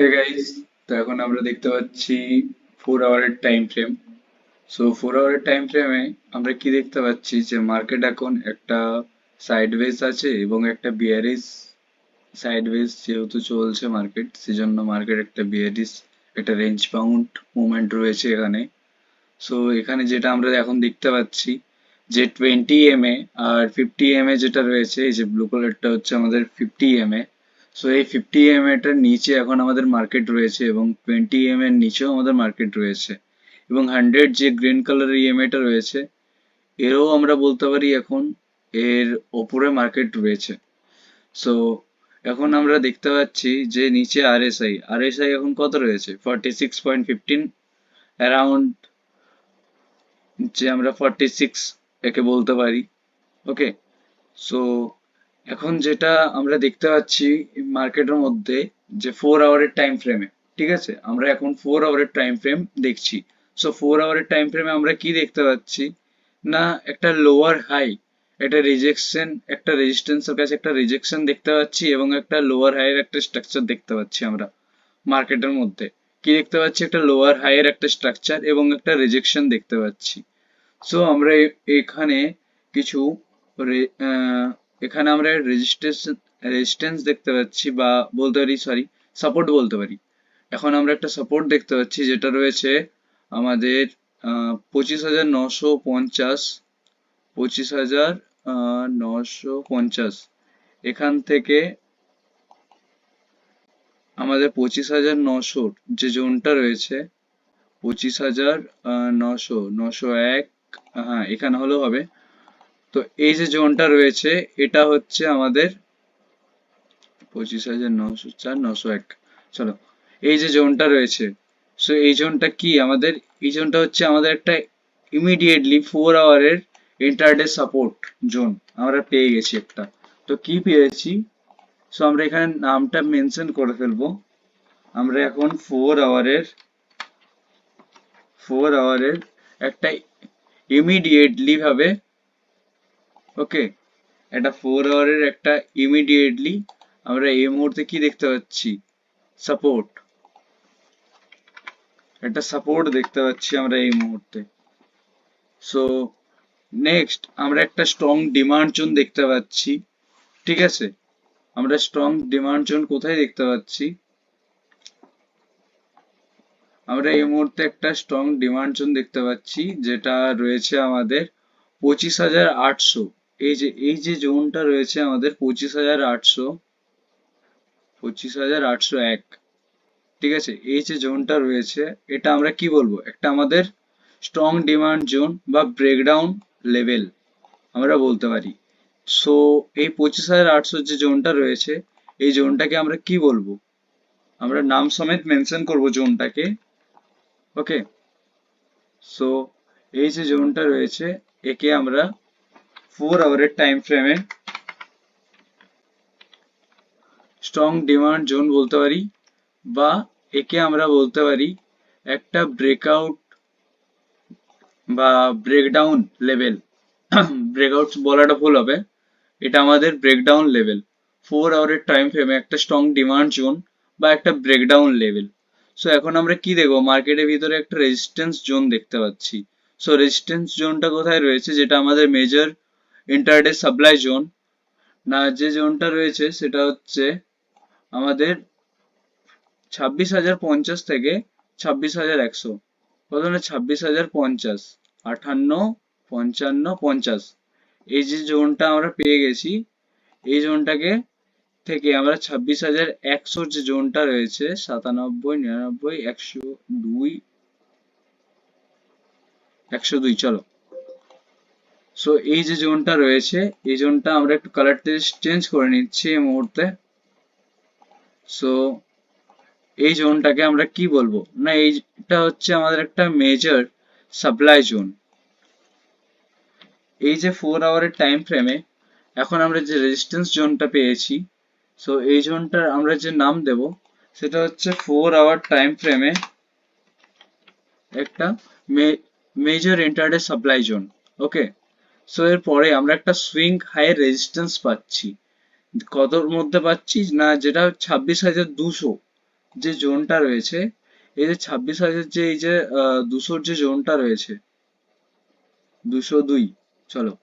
Hey guys, তো এখন আমরা দেখতে পাচ্ছি 4 আওয়ারের টাইম ফ্রেম। সো 4 আওয়ারের টাইম ফ্রেমে আমরা কি দেখতে পাচ্ছি যে মার্কেট এখন একটা সাইডওয়েজ আছে এবং একটা বিয়ারিশ সাইডওয়েজ যেহেতু চলছে মার্কেট, সেজন্য মার্কেট একটা বিয়ারিশ একটা রেঞ্জ বাউন্ড মুভমেন্ট রয়েছে এখানে। সো এখানে যেটা আমরা এখন দেখতে পাচ্ছি যে 20 আর 50 যেটা রয়েছে, এই যে ব্লু কালারটা হচ্ছে আমাদের 50 সো এই 50 টার নিচে এখন আমাদের মার্কেট রয়েছে এবং 20 এর নিচেও আমাদের মার্কেট রয়েছে এবং 100 যে গ্রিন কালারের টা রয়েছে, এরও আমরা বলতে পারি এখন এর ওপরে মার্কেট রয়েছে। সো এখন আমরা দেখতে পাচ্ছি যে নিচে আরএসআই এখন কত রয়েছে, 46.15 অ্যারাউন্ড, যে আমরা 46 একে বলতে পারি। ওকে, সো এখন যেটা আমরা দেখতে পাচ্ছি মার্কেটের মধ্যে যে 4 আওয়ারের টাইম ফ্রেমে, ঠিক আছে, আমরা এখন 4 আওয়ারের টাইম ফ্রেম দেখছি। সো 4 আওয়ারের টাইম ফ্রেমে আমরা কি দেখতে পাচ্ছি না, একটা লোয়ার হাই, একটা রিজেকশন, একটা রেজিস্ট্যান্সের কাছে একটা রিজেকশন দেখতে পাচ্ছি এবং একটা লোয়ার হাইয়ের একটা স্ট্রাকচার দেখতে পাচ্ছি আমরা মার্কেটের মধ্যে। কি দেখতে পাচ্ছি, একটা লোয়ার হাইয়ের একটা স্ট্রাকচার এবং একটা রিজেকশন দেখতে পাচ্ছি। সো আমরা এখানে কিছু রে- আহ, এখানে আমরা রেজিস্ট্যান্স দেখতে পাচ্ছি বা বলতে পারি, সরি, সাপোর্ট বলতে পারি। এখন আমরা একটা সাপোর্ট দেখতে পাচ্ছি যেটা রয়েছে আমাদের 25,950, 25,950, এখান থেকে আমাদের 25,900 যে জোনটা রয়েছে, 25,900, 901, হ্যাঁ এখানে হলেও হবে। তো এই যে জোনটা রয়েছে এটা হচ্ছে আমাদের 25,904, 901, চলো, এই যে জোনটা রয়েছে, সো এই জোনটা কি আমাদের, এই জোনটা হচ্ছে আমাদের একটা ইমিডিয়েটলি 4 আওয়ারের ইন্টারডে সাপোর্ট জোন আমরা পেয়ে গেছি একটা। তো কি পেয়েছি, সো আমরা এখানে নামটা মেনশন করে ফেলবো। আমরা এখন 4 আওয়ারের একটা ইমিডিয়েটলি ভাবে, ওকে, একটা 4 আওয়ারের একটা ইমিডিয়েটলি আমরা এই মুহূর্তে কি দেখতে পাচ্ছি, সাপোর্ট, একটা সাপোর্ট দেখতে পাচ্ছি আমরা এই মুহূর্তে। সো নেক্সট আমরা একটা স্ট্রং ডিমান্ড জোন দেখতে পাচ্ছি, ঠিক আছে, আমরা স্ট্রং ডিমান্ড জোন কোথায় দেখতে পাচ্ছি, আমরা এই মুহূর্তে একটা স্ট্রং ডিমান্ড জোন দেখতে পাচ্ছি যেটা রয়েছে আমাদের 25,800, এই যে জোনটা রয়েছে আমাদের 25,800, 25,801, ঠিক আছে, এই যে জোনটা রয়েছে এটা আমরা কি বলবো, একটা আমাদের স্ট্রং ডিমান্ড জোন বা ব্রেকডাউন লেভেল আমরা বলতে পারি। সো এই 25,800 যে জোনটা রয়েছে, এই জোনটাকে আমরা কি বলবো, আমরা নাম সমেত মেনশন করব জোনটাকে। ওকে, সো এই যে জোনটা রয়েছে একে আমরা 4 আওয়ারের টাইম ফ্রেমে স্ট্রং ডিমান্ড জোন বলতে পারি, বা একে আমরা বলতে পারি একটা ব্রেকআউট বা ব্রেকডাউন লেভেল। ব্রেকআউট বলাটা ভুল হবে, এটা আমাদের ব্রেকডাউন লেভেল। 4 আওয়ারের টাইম ফ্রেমে একটা স্ট্রং ডিমান্ড জোন বা একটা ব্রেকডাউন লেভেল। সো এখন আমরা কি দেখবো, মার্কেটের ভিতরে একটা রেজিস্ট্যান্স জোন দেখতে পাচ্ছি। সো রেজিস্ট্যান্স জোনটা কোথায় রয়েছে, যেটা আমাদের মেজর ইন্টারডে সাপ্লাই জোন, না যে জোনটা রয়েছে সেটা হচ্ছে আমাদের 26,050 থেকে 26,100, কত না, 26,050, 58, 55, 50, এই যে জোনটা আমরা পেয়ে গেছি, এই জোনটাকে থেকে আমরা 26,100 যে জোনটা রয়েছে, 97, 99, 102, 102, চলো, সো এই যে জোনটা রয়েছে, এই জোনটা আমরা একটু কালারটা চেঞ্জ করে নিচ্ছি এই মুহূর্তে। সো এই জোনটাকে আমরা কি বলবো না, এইটা হচ্ছে আমাদের একটা মেজর সাপ্লাই জোন। এই যে 4 আওয়ারের টাইম ফ্রেমে এখন আমরা যে রেজিস্ট্যান্স জোনটা পেয়েছি, সো এই জোনটার আমরা যে নাম দেব সেটা হচ্ছে 4 আওয়ার টাইম ফ্রেমে একটা মেজর ইন্টারডে সাপ্লাই জোন। ওকে, সো এরপরে আমরা একটা সুইং হাই রেজিস্ট্যান্স পাচ্ছি, কতর মধ্যে পাচ্ছি না, যেটা 26,200, যে জোনটা রয়েছে, এই যে 26,000 যে এই যে 200 যে জোনটা রয়েছে, 202, চলো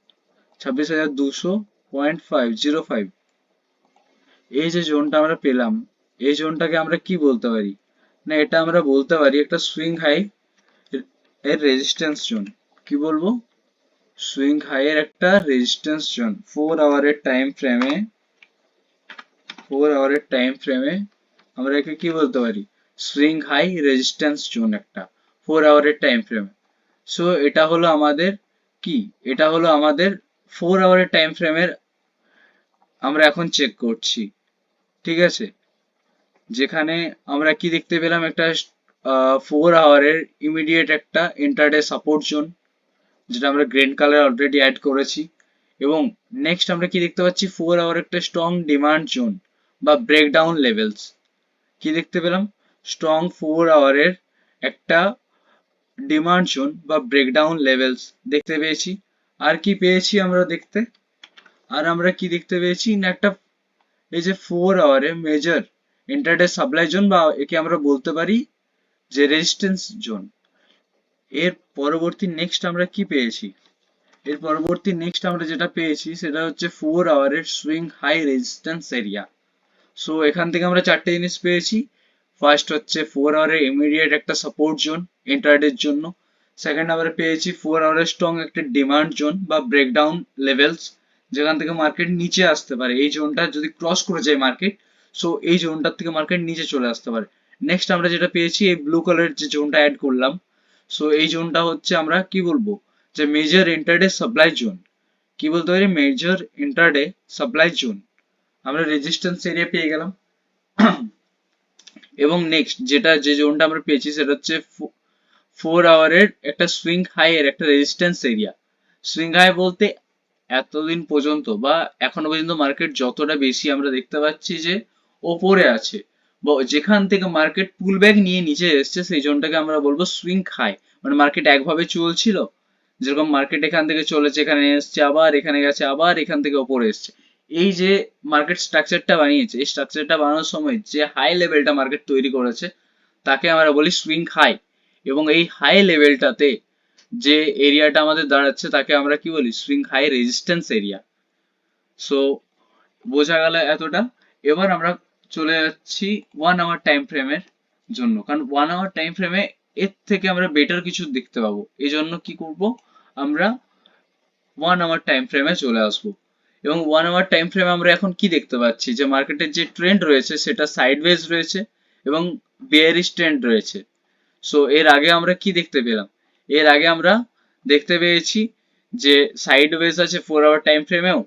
26,200.505, এই যে জোনটা আমরা পেলাম, এই জোনটাকে আমরা কি বলতে পারি? না, এটা আমরা বলতে পারি একটা সুইং হাই এর রেজিস্ট্যান্স জোন। কি বলবো? সুইং হাই এর একটা রেজিস্ট্যান্স জোন। 4 আওয়ারের টাইম ফ্রেমে, 4 আওয়ারের টাইম ফ্রেমে আমরা একে কি বলতে পারি? সুইং হাই রেজিস্ট্যান্স জোন একটা, 4 আওয়ারের টাইম ফ্রেমে। সো এটা হলো আমাদের কি, এটা হলো আমাদের 4 আওয়ারের টাইম ফ্রেমের আমরা এখন চেক করছি, ঠিক আছে? যেখানে আমরা কি দেখতে পেলাম, একটা 4 আওয়ারের ইমিডিয়েট একটা ইন্টারডে সাপোর্ট জোন, যেটা আমরা গ্রিন কালার অলরেডি অ্যাড করেছি। এবং নেক্সট আমরা কি দেখতে পাচ্ছি, 4 আওয়ার একটা স্ট্রং ডিমান্ড জোন বা ব্রেকডাউন লেভেলস। কি দেখতে পেলাম? স্ট্রং 4 আওয়ারের একটা ডিমান্ড জোন বা ব্রেকডাউন লেভেলস দেখতে পেয়েছি। আর কি পেয়েছি আমরা দেখতে? আর আমরা কি দেখতে পেয়েছি না, একটা এই যে 4 আওয়ারে মেজর ইন্টারডে সাপ্লাই জোন, বা একে আমরা বলতে পারি যে রেজিস্ট্যান্স জোন। এর পরবর্তী নেক্সট আমরা কি পেয়েছি? এর পরবর্তী নেক্সট আমরা যেটা পেয়েছি সেটা হচ্ছে 4 আওয়ারের swing high resistance area. So এখান থেকে আমরা চারটে জিনিস পেয়েছি। ফার্স্ট হচ্ছে 4 আওয়ারের ইমিডিয়েট একটা সাপোর্ট জোন ইন্টারডের জন্য। সেকেন্ড আওয়ারে পেয়েছি 4 আওয়ারের স্ট্রং একটা ডিমান্ড জোন বা ব্রেকডাউন লেভেলস, যেখান থেকে মার্কেট নিচে আসতে পারে। এই জোনটা যদি ক্রস করে যায় মার্কেট, সো এই জোনটার থেকে মার্কেট নিচে চলে আসতে পারে। নেক্সট আমরা যেটা পেয়েছি, এই ব্লু কালারের যে জোনটা অ্যাড করলাম, সো এই জোনটা হচ্ছে আমরা কি বলবো, যে মেজর ইন্টারডে সাপ্লাই জোন। কি বলতে পারি? Major intraday supply zone. আমরা রেজিস্ট্যান্স এরিয়া পেয়ে গেলাম। এবং নেক্সট যেটা যে জোনটা আমরা পেয়েছি সেটা হচ্ছে 4 আওয়ারের একটা সুইং হাই এর একটা রেজিস্ট্যান্স এরিয়া। সুইং হাই বলতে এতদিন পর্যন্ত বা এখনো পর্যন্ত মার্কেট যতটা বেশি আমরা দেখতে পাচ্ছি যে ওপরে আছে, বা যেখান থেকে মার্কেট পুল ব্যাক নিয়ে নিচে এসছে, সেই জোনটাকে আমরা বলবো সুইং হাই। মানে মার্কেট একভাবে চলছিল, যেরকম মার্কেট এখান থেকে চলেছে, এখানে এসছে, আবার এখানে গেছে, আবার এখান থেকে ওপরে এসছে। এই যে মার্কেট স্ট্রাকচারটা বানিয়েছে, এই স্ট্রাকচারটা বানানোর সময় যে হাই লেভেলটা মার্কেট তৈরি করেছে, তাকে আমরা বলি সুইং হাই। এবং এই হাই লেভেলটাতে যে এরিয়াটা আমাদের দাঁড়াচ্ছে, তাকে আমরা কি বলি? Swing high resistance area. So বোঝা গেল এতটা। এবার আমরা চলে যাচ্ছি 1 আওয়ার টাইম ফ্রেমের জন্য, কারণ 1 আওয়ার টাইম ফ্রেমে এর থেকে আমরা বেটার কিছু দেখতে পাবো। এই জন্য কি করব, আমরা 1 আওয়ার টাইম ফ্রেমে চলে আসবো। এবং 1 আওয়ার টাইম ফ্রেমে আমরা এখন কি দেখতে পাচ্ছি, যে মার্কেটের যে ট্রেন্ড রয়েছে সেটা সাইডওয়েজ রয়েছে এবং বেয়ারিশ ট্রেন্ড রয়েছে। সো এর আগে আমরা কি দেখতে পেলাম? এর আগে আমরা দেখতে পেয়েছি যে সাইডওয়েজ আছে 4 আওয়ার টাইম ফ্রেমেও।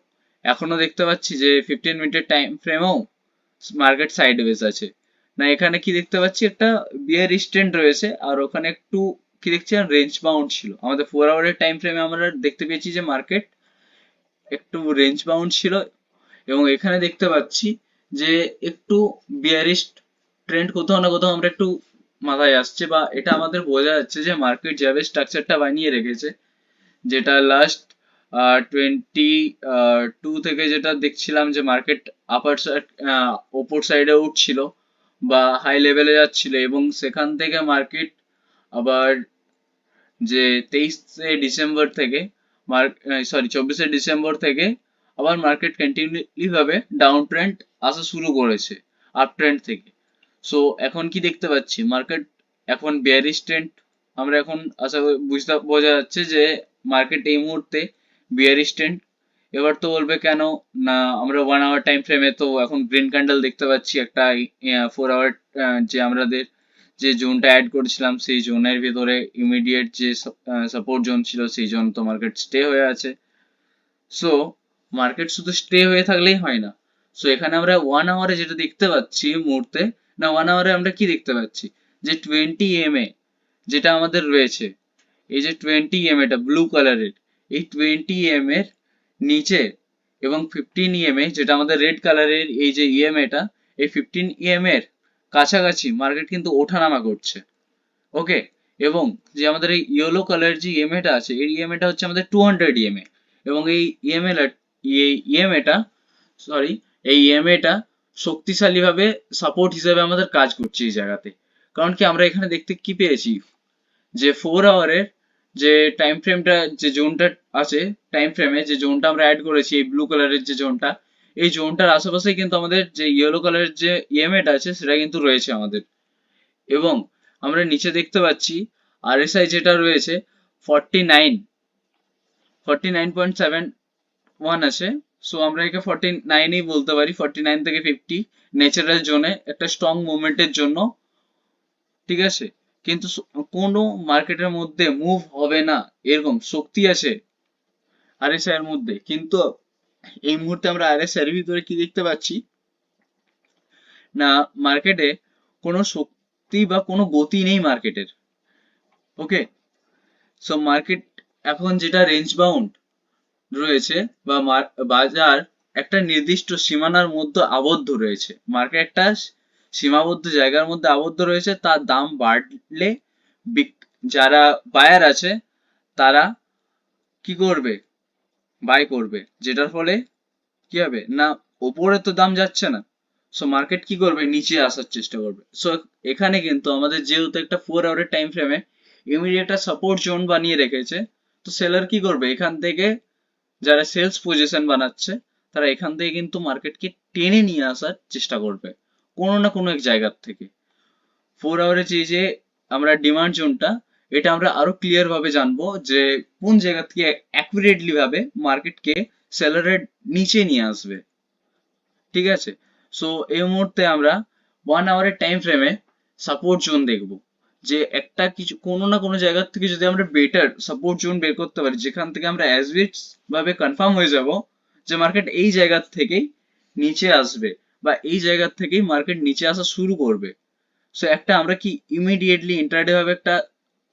এখনো দেখতে পাচ্ছি যে 15 মিনিটের টাইম ফ্রেমেও মার্কেট সাইডওয়েজ আছে। না, এখানে কি দেখতে পাচ্ছি, একটা বিয়ারিশ ট্রেন্ড রয়েছে, আর ওখানে একটু কি দেখছি, রেঞ্জ বাউন্ড ছিল। আমাদের 4 আওয়ারের টাইম ফ্রেমে আমরা দেখতে পেয়েছি যে মার্কেট একটু রেঞ্জ বাউন্ড ছিল, এবং এখানে দেখতে পাচ্ছি যে একটু বিয়ারিশ ট্রেন্ড কোথাও না কোথাও আমরা একটু মাথায় আসছে, বা এটা আমাদের বোঝা যাচ্ছে যে মার্কেট যেভাবে স্ট্রাকচারটা বানিয়ে রেখেছে, যেটা লাস্ট 22 থেকে যেটা দেখছিলাম যে মার্কেট আপার সাইড, ওপর সাইডে উঠছিল বা হাই লেভেলে যাচ্ছিল, এবং সেখান থেকে মার্কেট আবার যে 23শে ডিসেম্বর থেকে সরি 24শে ডিসেম্বর থেকে আবার মার্কেট কন্টিনিউলি ভাবে ডাউন ট্রেন্ড আসা শুরু করেছে আপ ট্রেন্ড থেকে। সো এখন কি দেখতে পাচ্ছি, মার্কেট এখন বেয়ারিশ ট্রেন্ড। আমরা এখন আশা করি বোঝা যাচ্ছে যে মার্কেট এই মুহূর্তে বেয়ারিশ ট্রেন্ড। এবার তো বলবে কেন, না আমরা 1 আওয়ার টাইম ফ্রেমে তো এখন গ্রিন ক্যান্ডেল দেখতে পাচ্ছি একটা। 4 আওয়ার যে আমাদের যে জোনটা অ্যাড করেছিলাম, সেই জোনের ভিতরে ইমিডিয়েট যে সাপোর্ট জোন ছিল, সেই জোন তো মার্কেট স্টে হয়ে আছে। সো মার্কেট শুধু স্টে হয়ে থাকলেই হয় না। সো এখানে আমরা 1 আওয়ারে যেটা দেখতে পাচ্ছি মুহূর্তে, না 1 আওয়ারে আমরা কি দেখতে পাচ্ছি, যে 20 EMA যেটা আমাদের রয়েছে, এই যে 20 EMA টা ব্লু কালারের, এই 20 EMA এর নিচে এবং 15 EMA যেটা আমাদের রেড কালারের এই যে ইএমএ টা, এই 15 EMA এর কাছাকাছি মার্কেট কিন্তু ওঠানামা করছে। ওকে। এবং যে আমাদের এই ইয়েলো কালার যে ইএমএ টা আছে, এই ইএমএ টা হচ্ছে আমাদের 200 EMA, এবং এই ইএমএ টা সরি এই ইএমএ টা শক্তিশালী ভাবে সাপোর্ট হিসেবে আমাদের কাজ করছে এই জায়গাতে। কারণ কি আমরা এখানে দেখতে কি পেয়েছি, যে 4 আওয়ারের যে টাইম ফ্রেমটা, যে জোনটা আছে টাইম ফ্রেমে, যে জোনটা আমরা অ্যাড করেছি এই ব্লু কালারের যে জোনটা, এই জোনটার আশেপাশে কিন্তু আমাদের যে ইয়েলো কালারের যে ইএমএটা আছে সেটা কিন্তু রয়েছে আমাদের। এবং আমরা নিচে দেখতে পাচ্ছি আরএসআই যেটা রয়েছে 49, 49.71 আছে। সো আমরা একে 49ই বলতে পারি, 49 থেকে 50 ন্যাচারাল জোনে একটা স্ট্রং মুভমেন্টের জন্য। ঠিক আছে, কিন্তু কোনো মার্কেটের মধ্যে মুভ হবে না এরকম শক্তি আছে আরএসআই এর মধ্যে। কিন্তু এই মুহূর্তে আমরা আরএসআই এর ভিতরে কি দেখতে পাচ্ছি না, মার্কেটে কোনো শক্তি বা কোনো গতি নেই মার্কেটের। ওকে, সো মার্কেট এখন যেটা রেঞ্জ বাউন্ড রয়েছে বা বাজার একটা নির্দিষ্ট সীমানার মধ্যে আবদ্ধ রয়েছে, মার্কেট একটা সীমাবদ্ধ জায়গার মধ্যে আবদ্ধ রয়েছে। তার দাম বাড়লে যারা বায়ার আছে তারা কি করবে, বাই করবে, যেটার ফলে কি হবে না, ওপরে তো দাম যাচ্ছে না, সো মার্কেট কি করবে, নিচে আসার চেষ্টা করবে। সো এখানে কিন্তু আমাদের যেহেতু একটা 4 আওয়ারের টাইম ফ্রেমে ইমিডিয়েট একটা সাপোর্ট জোন বানিয়ে রেখেছে, তো সেলার কি করবে, এখান থেকে যারা সেলস পজিশন বানাচ্ছে তারা এখান থেকে কিন্তু মার্কেটকে টেনে নিয়ে আসার চেষ্টা করবে কোনো না কোনো এক জায়গার থেকে। 4 আওয়ারে যে আমরা ডিমান্ড জোনটা, এটা আমরা আরো ক্লিয়ার ভাবে জানবো যে কোন জায়গা থেকে অ্যাকুরেটলি ভাবে মার্কেটকে সেলারের নিচে নিয়ে আসবে। ঠিক আছে, সো এই মুহূর্তে আমরা 1 আওয়ারের টাইম ফ্রেমে সাপোর্ট জোন দেখবো, যে একটা কিছু কোনো না কোনো জায়গা থেকে যদি আমরা বেটার সাপোর্ট জোন বের করতে পারি, যেখান থেকে আমরা অ্যাজবিট ভাবে কনফার্ম হয়ে যাব যে মার্কেট এই জায়গা থেকেই নিচে আসবে বা এই জায়গা থেকেই মার্কেট নিচে আসা শুরু করবে। সো একটা আমরা কি ইমিডিয়েটলি ইন্টারডে ভাবে একটা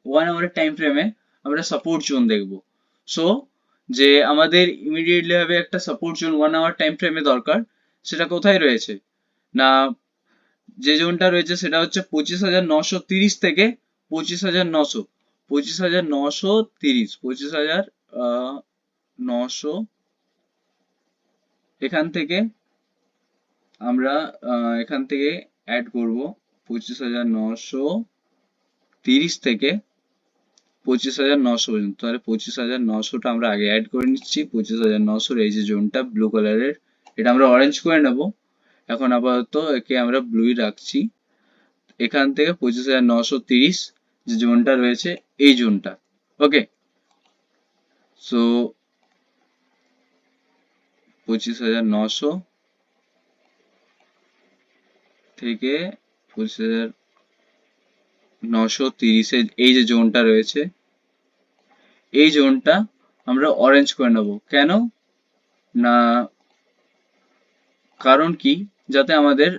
1 আওয়ারের টাইম ফ্রেমে আমরা সাপোর্ট জোন দেখবো। সো যে আমাদের ইমিডিয়েটলি ভাবে একটা সাপোর্ট জোন 1 আওয়ার টাইম ফ্রেমে দরকার, সেটা কোথায় রয়েছে না, যে জোনটা রয়েছে সেটা হচ্ছে 25,930 থেকে 25,900, 25,930, 25,900, এখান থেকে আমরা এখান থেকে অ্যাড করব 25,930 থেকে 25,900 পর্যন্ত। তাহলে 25,900টা আমরা আগে অ্যাড করে নিচ্ছি। 25,900 এই যে জোনটা ব্লু কালারের, এটা আমরা অরেঞ্জ করে নেব। এখন আপাতত একে আমরা ব্লুই রাখছি। এখান থেকে 25,930 যে জোনটা রয়েছে এই জোনটা। ওকে, সো 25,900 থেকে 25,930 এই যে জোনটা রয়েছে, এই জোনটা আমরা অরেঞ্জ করে নেব। কেন না, কারণ কি, যাতে আমাদের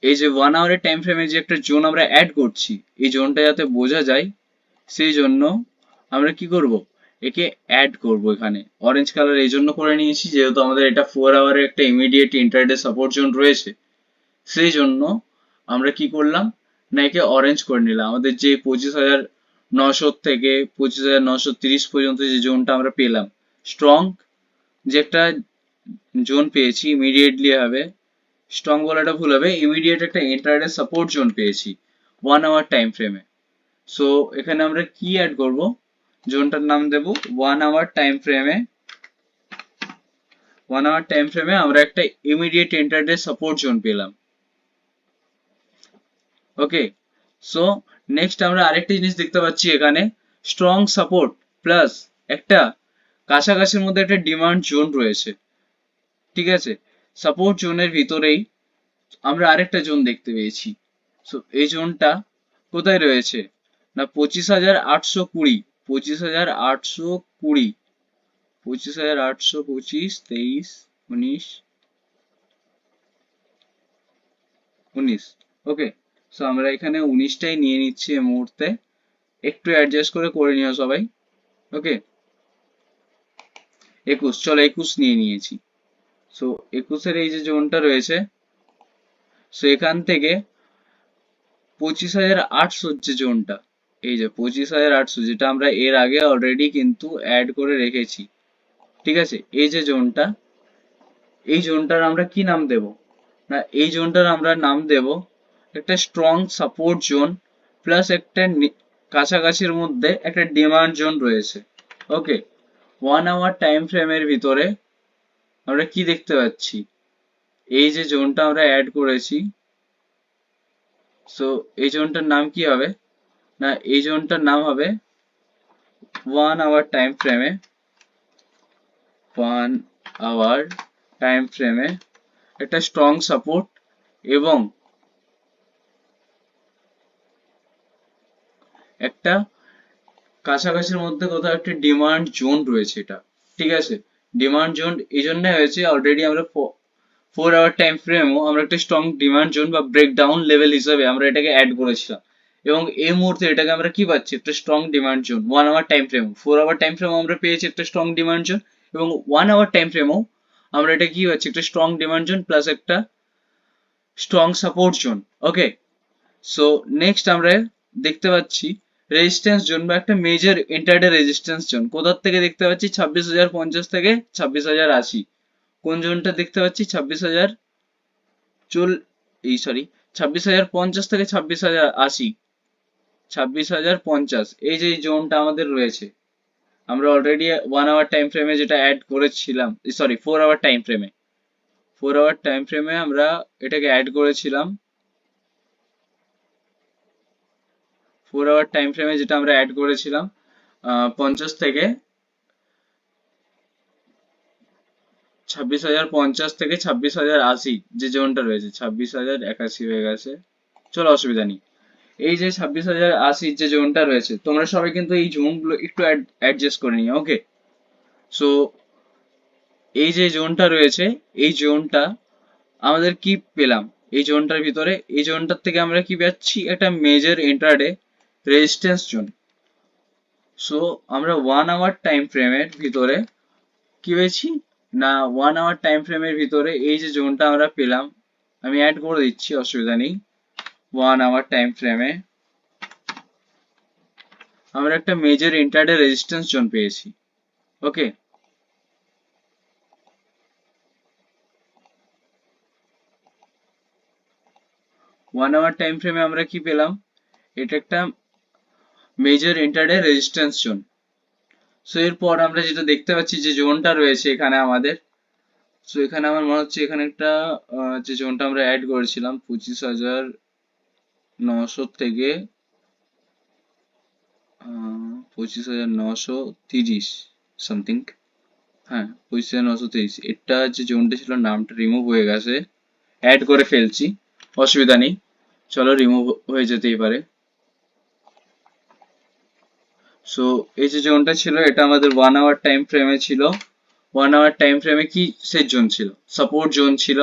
এই যে 1 আওয়ারের টাইম ফ্রেমে যে একটা জোন আমরা অ্যাড করছি, এই জোনটা যাতে বোঝা যায়, সেই জন্য আমরা কি করব, একে অ্যাড করব। এখানে অরেঞ্জ কালার এই জন্য করে নিয়েছি যেহেতু আমাদের এটা 4 আওয়ারের একটা ইমিডিয়েট ইন্টারডে সাপোর্ট জোন রয়েছে, সেই জন্য আমরা কি করলাম না, একে অরেঞ্জ করে নিলাম। আমাদের যে 25,900 থেকে 25,930 পর্যন্ত যে জোনটা আমরা পেলাম, স্ট্রং যে একটা জোন পেয়েছি ইমিডিয়েটলি হবে, স্ট্রং বলাটা ভুল হবে, ইমিডিয়েট একটা ইন্টারডে সাপোর্ট জোন পেয়েছি 1 আওয়ার টাইম ফ্রেমে। সো এখানে আমরা কি অ্যাড করব, জোনটার নাম দেব 1 আওয়ার টাইম ফ্রেমে। 1 আওয়ার টাইম ফ্রেমে আমরা একটা ইমিডিয়েট ইন্টারডে সাপোর্ট জোন পেলাম। ওকে, সো নেক্সট আমরা আরেকটা জিনিস দেখতে পাচ্ছি, এখানে স্ট্রং সাপোর্ট প্লাস একটা কাছাকাছির মধ্যে একটা ডিমান্ড জোন রয়েছে। ঠিক আছে, সাপোর্ট জোনের ভিতরেই আমরা আরেকটা জোন দেখতে পেয়েছি। সো এই জোনটা কোথায় রয়েছে না, 25,820, 25,820, 25,825, 23, 19, 19। ওকে, সো আমরা এখানে 19টাই নিয়ে নিচ্ছি এই মুহূর্তে, একটু অ্যাডজাস্ট করে নিও সবাই। ওকে, 21, চলো 21 নিয়ে নিয়েছি। সো 21-এর এই যে জোনটা রয়েছে, সো এখান থেকে 25,800 যে জোনটা, এই যে 25,800 যেটা আমরা এর আগে অলরেডি কিন্তু অ্যাড করে রেখেছি। ঠিক আছে, এই যে জোনটা, এই জোনটার আমরা কি নাম দেব না এই জোনটার আমরা নাম দেব একটা স্ট্রং সাপোর্ট জোন প্লাস একটা কাছাকাছির মধ্যে একটা ডিমান্ড জোন রয়েছে। ওকে, 1 আওয়ার টাইম ফ্রেমের ভিতরে আমরা কি দেখতে পাচ্ছি, এই যে জোনটা আমরা অ্যাড করেছি, সো এই জোনটার নাম কি হবে, না এই জোনটার নাম হবে 1 আওয়ার টাইম ফ্রেমে, 1 আওয়ার টাইম ফ্রেমে একটা স্ট্রং সাপোর্ট এবং একটা কাছাকাছির মধ্যে কোথাও একটা ডিমান্ড জোন রয়েছে এটা। ঠিক আছে, ডিমান্ড জোন এই জন্য হয়েছে, অলরেডি আমরা 4 আওয়ার টাইম ফ্রেমও আমরা একটা স্ট্রং ডিমান্ড জোন বা ব্রেকডাউন লেভেল হিসেবে আমরা এটাকে অ্যাড করেছিলাম, এবং এই মুহূর্তে এটাকে আমরা কি পাচ্ছি, একটা strong demand zone. 1 hour time frame, 4 hour time ফ্রেমও আমরা পেয়েছি একটা স্ট্রং ডিমান্ড জোন, এবং 1 আওয়ার টাইম ফ্রেমও আমরা এটা কি পাচ্ছি, একটা স্ট্রং ডিমান্ড জোন প্লাস একটা স্ট্রং সাপোর্ট জোন। ওকে, সো নেক্সট আমরা দেখতে পাচ্ছি রেজিস্ট্যান্স জোন বা একটা মেজর ইন্টারডে রেজিস্ট্যান্স জোন। কোথার থেকে দেখতে পাচ্ছি, 26,050 থেকে 26,080। কোন জোনটা দেখতে পাচ্ছি, 26,000 চল এই সরি 26,050 থেকে 26,080, 26,050, এই যে জোনটা আমাদের রয়েছে, আমরা অলরেডি 1 আওয়ার টাইম ফ্রেমে যেটা অ্যাড করেছিলাম, সরি 4 আওয়ার টাইম ফ্রেমে, 4 আওয়ার টাইম ফ্রেমে আমরা এটাকে অ্যাড করেছিলাম, 4 আওয়ার টাইম ফ্রেমে যেটা আমরা অ্যাড করেছিলাম 50 থেকে 26,050 থেকে 26,080, যে জোনটা রয়েছে 26,081 হয়ে গেছে, চলো অসুবিধা নেই। এই যে 26,080 যে জোনটা রয়েছে, তোমরা সবাই কিন্তু এই জোনগুলো একটু অ্যাডজাস্ট করে নিও। ওকে, সো এই যে জোনটা রয়েছে, এই জোনটা আমাদের কি পেলাম, এই জোনটার ভিতরে, এই জোনটার থেকে আমরা কি পাচ্ছি, একটা major intraday resistance zone. So আমরা 1 আওয়ার টাইম ফ্রেমের ভিতরে কি পেয়েছি, না 1 আওয়ার টাইম ফ্রেমের ভিতরে এই যে জোনটা আমরা পেলাম, আমি অ্যাড করে দিচ্ছি অসুবিধা নেই। 1 আওয়ার টাইম ফ্রেমে আমরা একটা মেজর ইন্ট্রাডে রেজিস্ট্যান্স জোন পেয়েছি। ওকে, 1 আওয়ার টাইম ফ্রেমে আমরা কি পেলাম, এটা একটা major intraday resistance zone. So এরপর আমরা যেটা দেখতে পাচ্ছি যে জোনটা রয়েছে এখানে আমাদের, সো এখানে আমার মনে হচ্ছে এখানে একটা যে জোনটা আমরা অ্যাড করেছিলাম 25,900 থেকে 25,930 সামথিং, হ্যাঁ 25,930, এটা যে জোনটা ছিল নামটা রিমুভ হয়ে গেছে, অ্যাড করে ফেলছি, অসুবিধা নেই, চলো রিমুভ হয়ে যেতেই পারে। সো এই যে জোনটা ছিল এটা আমাদের 1 আওয়ার টাইম ফ্রেমে ছিল, 1 আওয়ার টাইম ফ্রেমে কি সে জোন ছিল, সাপোর্ট জোন ছিল।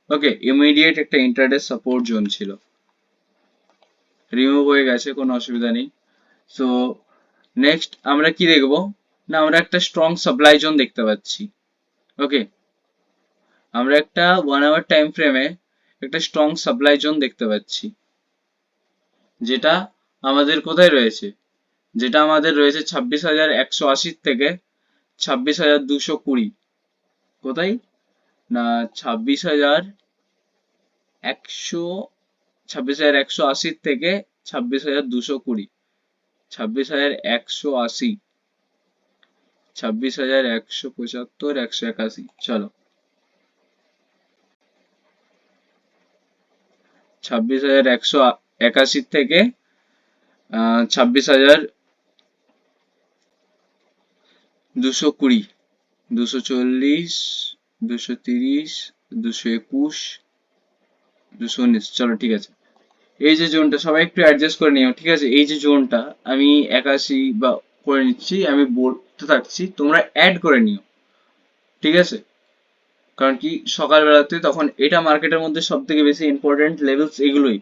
ওকে, ইমিডিয়েট একটা ইন্টারডে সাপোর্ট জোন ছিল, রিমুভ হয়ে গেছে, কোনো অসুবিধা নেই। সো নেক্সট আমরা কি দেখবো, না আমরা একটা স্ট্রং সাপ্লাই জোন দেখতে পাচ্ছি। ওকে, আমরা একটা 1 আওয়ার টাইম ফ্রেমে একটা স্ট্রং সাপ্লাই জোন দেখতে পাচ্ছি, যেটা আমাদের কোথায় রয়েছে, যেটা আমাদের রয়েছে 26,180 থেকে 26,220। কোথায়, না 26,100, 26,180 থেকে 26,220, 26,180, 26,175, 181, চলো 26,181 থেকে 26,220, 240, 230, 221, 219, চলো ঠিক আছে। এই যে জোনটা সবাই একটু অ্যাডজাস্ট করে নিও, ঠিক আছে, এই যে জোনটা আমি 81 বা করে নিচ্ছি, আমি বলতে থাকছি, তোমরা অ্যাড করে নিও, ঠিক আছে, কারণ কি সকালবেলাতে তখন এটা মার্কেটের মধ্যে সব থেকে বেশি ইম্পর্টেন্ট লেভেলস এগুলোই,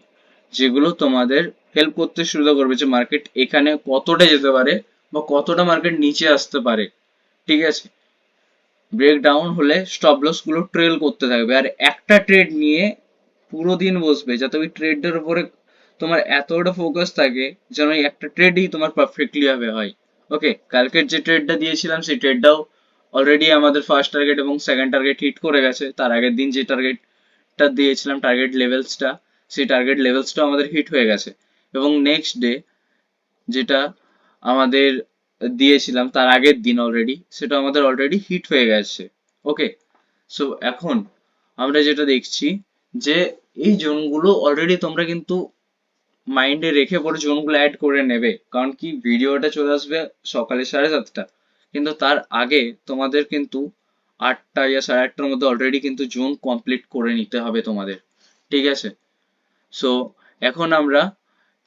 যেগুলো তোমাদের হেল্প করতে সুবিধা করবে যে মার্কেট এখানে কতটা যেতে পারে বা কতটা মার্কেট নিচে আসতে পারে। ঠিক আছে, ব্রেক ডাউন হলে স্টপ লস গুলো ট্রেল করতে থাকবে, আর একটা ট্রেড নিয়ে পুরো দিন বসবে, যাতে ওই ট্রেডের উপরে তোমার এতটা ফোকাস থাকে যেন ওই একটা ট্রেডই তোমার পারফেক্টলি ভাবে হয়। ওকে, কালকের যে ট্রেডটা দিয়েছিলাম সেই ট্রেডটাও অলরেডি আমাদের ফার্স্ট টার্গেট এবং সেকেন্ড টার্গেট হিট করে গেছে, তার আগের দিন যে টার্গেট চার্টটা দিয়েছিলাম টার্গেট লেভেলসটা, সেই টার্গেট লেভেলসটা আমাদের হিট হয়ে গেছে। এবং নেক্সট ডে যেটা আমাদের দিয়েছিলাম তার আগের দিন অলরেডি, সেটা আমাদের অলরেডি হিট হয়ে গেছে। ওকে, সো এখন আমরা যেটা দেখছি যে এই জোনগুলো অলরেডি তোমরা কিন্তু মাইন্ডে রেখে পরে জোনগুলো অ্যাড করে নেবে, কারণ কি ভিডিওটা চলে আসবে সকালে 7:30, কিন্তু তার আগে তোমাদের কিন্তু 8টা ইয়া 8:30-র মধ্যে অলরেডি কিন্তু জোন কমপ্লিট করে নিতে হবে তোমাদের, ঠিক আছে? সো এখন আমরা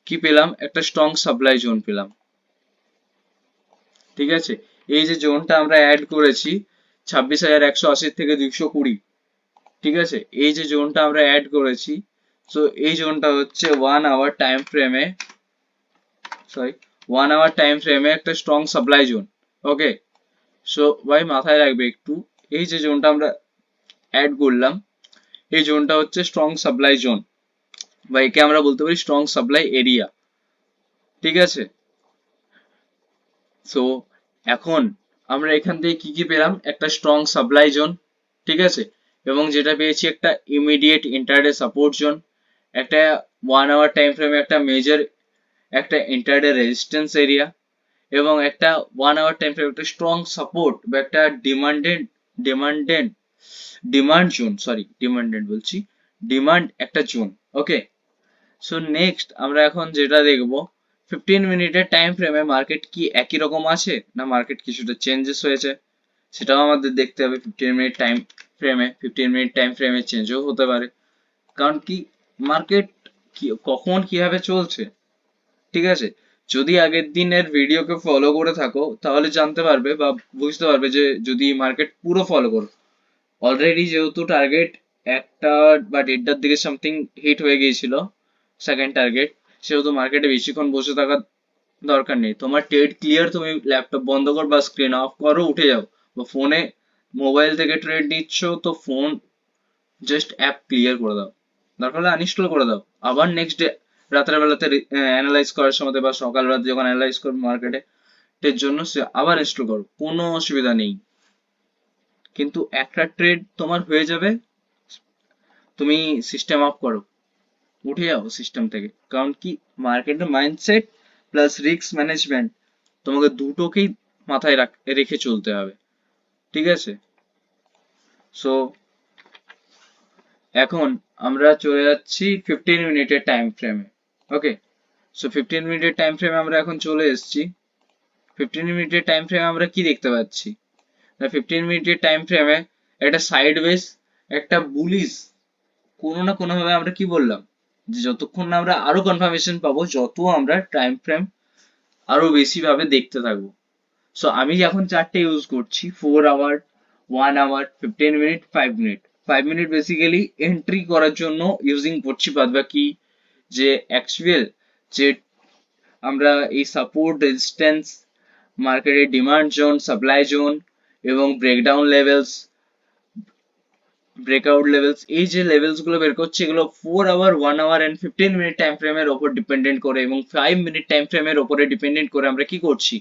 কি পেলাম, একটা স্ট্রং সাপ্লাই জোন পেলাম, ঠিক আছে? এই যে জোনটা আমরা অ্যাড করেছি 26,180 থেকে 220, ঠিক আছে? এই যে জোনটা আমরা অ্যাড করেছি, সো এই জোনটা হচ্ছে 1 আওয়ার টাইম ফ্রেমে, সরি 1 আওয়ার টাইম ফ্রেমে একটা স্ট্রং সাপ্লাই জোন। ওকে, সো ভাই মাথায় রাখবে একটু, এই যে জোনটা আমরা অ্যাড করলাম, এই জোনটা হচ্ছে স্ট্রং সাপ্লাই জোন, বা একে আমরা বলতে পারি স্ট্রং সাপ্লাই এরিয়া, ঠিক আছে? সো এখন আমরা এখান থেকে কি কি পেলাম, একটা স্ট্রং সাপ্লাই জোন, ঠিক আছে? এবং যেটা পেয়েছি একটা ইমিডিয়েট ইন্টারডে সাপোর্ট জোন, একটা 1 আওয়ার টাইম ফ্রেমে একটা মেজর একটা ইন্টারডে রেজিস্ট্যান্স এরিয়া, এবং একটা 1 আওয়ার টাইম ফ্রেমে একটা স্ট্রং সাপোর্ট বা একটা demanded demand zone, sorry demanded বলছি, ডিমান্ড একটা জোন। ওকে, সো নেক্সট আমরা এখন যেটা দেখবো, 15 মিনিটের টাইম ফ্রেমে মার্কেট কি একই রকম আছে না মার্কেট কিছুটা চেঞ্জেস হয়েছে, সেটাও আমাদের দেখতে হবে। 15 মিনিট টাইম ফ্রেমে চেঞ্জও হতে পারে, কারণ কি মার্কেট কখন কিভাবে চলছে, ঠিক আছে? যদি আগের দিনের ভিডিওকে ফলো করে থাকো তাহলে জানতে পারবে বা বুঝতে পারবে যে যদি মার্কেট পুরো ফলো করো, অলরেডি যেহেতু টার্গেট 1টা বা 1:30টার দিকে সামথিং হিট হয়ে গিয়েছিল সেকেন্ড টার্গেট, সেহেতু মার্কেটে বেশিক্ষণ বসে থাকার দরকার নেই। তোমার ট্রেড ক্লিয়ার, তুমি ল্যাপটপ বন্ধ করো বা স্ক্রিন অফ করো, উঠে যাও, বা ফোনে মোবাইল থেকে ট্রেড নিচ্ছ তো ফোন জাস্ট অ্যাপ ক্লিয়ার করে দাও, দরকার হলে আনইনস্টল করে দাও, আবার নেক্সট ডে রাতের বেলাতে অ্যানালাইজ করার সময় বা সকালবেলাতে যখন অ্যানালাইজ করবে মার্কেটে এর জন্য সে আবার ইনস্টল করো, কোনো অসুবিধা নেই। কিন্তু একটা ট্রেড তোমার হয়ে যাবে, তুমি সিস্টেম অফ করো, উঠে যাও সিস্টেম থেকে, কারণ কি মার্কেটের মাইন্ডসেট প্লাস রিস্ক ম্যানেজমেন্ট তোমাকে দুটোকেই মাথায় রেখে চলতে হবে, ঠিক আছে? সো এখন আমরা চলে যাচ্ছি 15 মিনিটের টাইম ফ্রেমে। ওকে, সো 15 মিনিটের টাইম ফ্রেমে আমরা এখন চলে এসেছি। 15 মিনিটের টাইম ফ্রেমে আমরা কি দেখতে পাচ্ছি, 15 মিনিটের টাইম ফ্রেমে একটা সাইড ওয়েজ, একটা বুলিশ, কোনো না কোনো ভাবে আমরা কি বললাম যে যতক্ষণ না আমরা আরো কনফার্মেশন পাবো, যত আমরা টাইম ফ্রেম আরো বেশি ভাবে দেখতে থাকবো। সো আমি এখন চারটে ইউজ করছি, 4 hour, 1 hour, 15 minute, 5 minute. 5 minute basically entry করার জন্য ইউজিং করছি, বাদ বাকি যে অ্যাকচুয়াল যে আমরা এই সাপোর্ট রেজিস্ট্যান্স, মার্কেটের ডিমান্ড জোন, সাপ্লাই জোন এবং ব্রেকডাউন লেভেলস, ব্রেকআউট লেভেলস, এই যে লেভেলস গুলো বের করছে এগুলো 4 hour, 1 hour and 15 minute time ফ্রেমের ওপর ডিপেন্ডেন্ট করে এবং 5 মিনিট টাইম ফ্রেমের ওপরে ডিপেন্ডেন্ট করে আমরা কি করছি,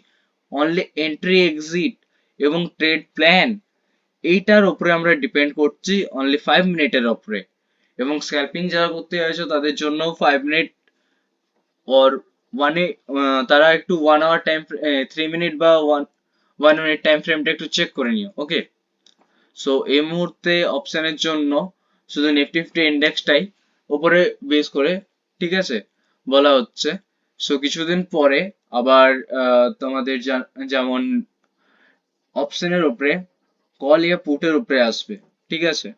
অনলি এন্ট্রি এক্সিট এবং ট্রেড প্ল্যান, এইটার উপরে আমরা ডিপেন্ড করছি অনলি 5 মিনিটের উপরে। এবং স্ক্যাল্পিং যারা করতে চাইছো তাদের জন্য 5 মিনিট ওর ওয়ানে, তারা একটু 1 আওয়ার টাইম, 3 মিনিট বা 1 মিনিট টাইম ফ্রেমটা একটু চেক করে নিও। ওকে, সো এই মুহূর্তে অপশনের জন্য শুধু নিফটি ফিফটি ইন্ডেক্সটাই ওপরে বেস করে, ঠিক আছে, বলা হচ্ছে। সো কিছুদিন পরে আবার তোমাদের যেমন অপশনের উপরে কল ইয়া পুটের উপরে আসবে, ঠিক আছে,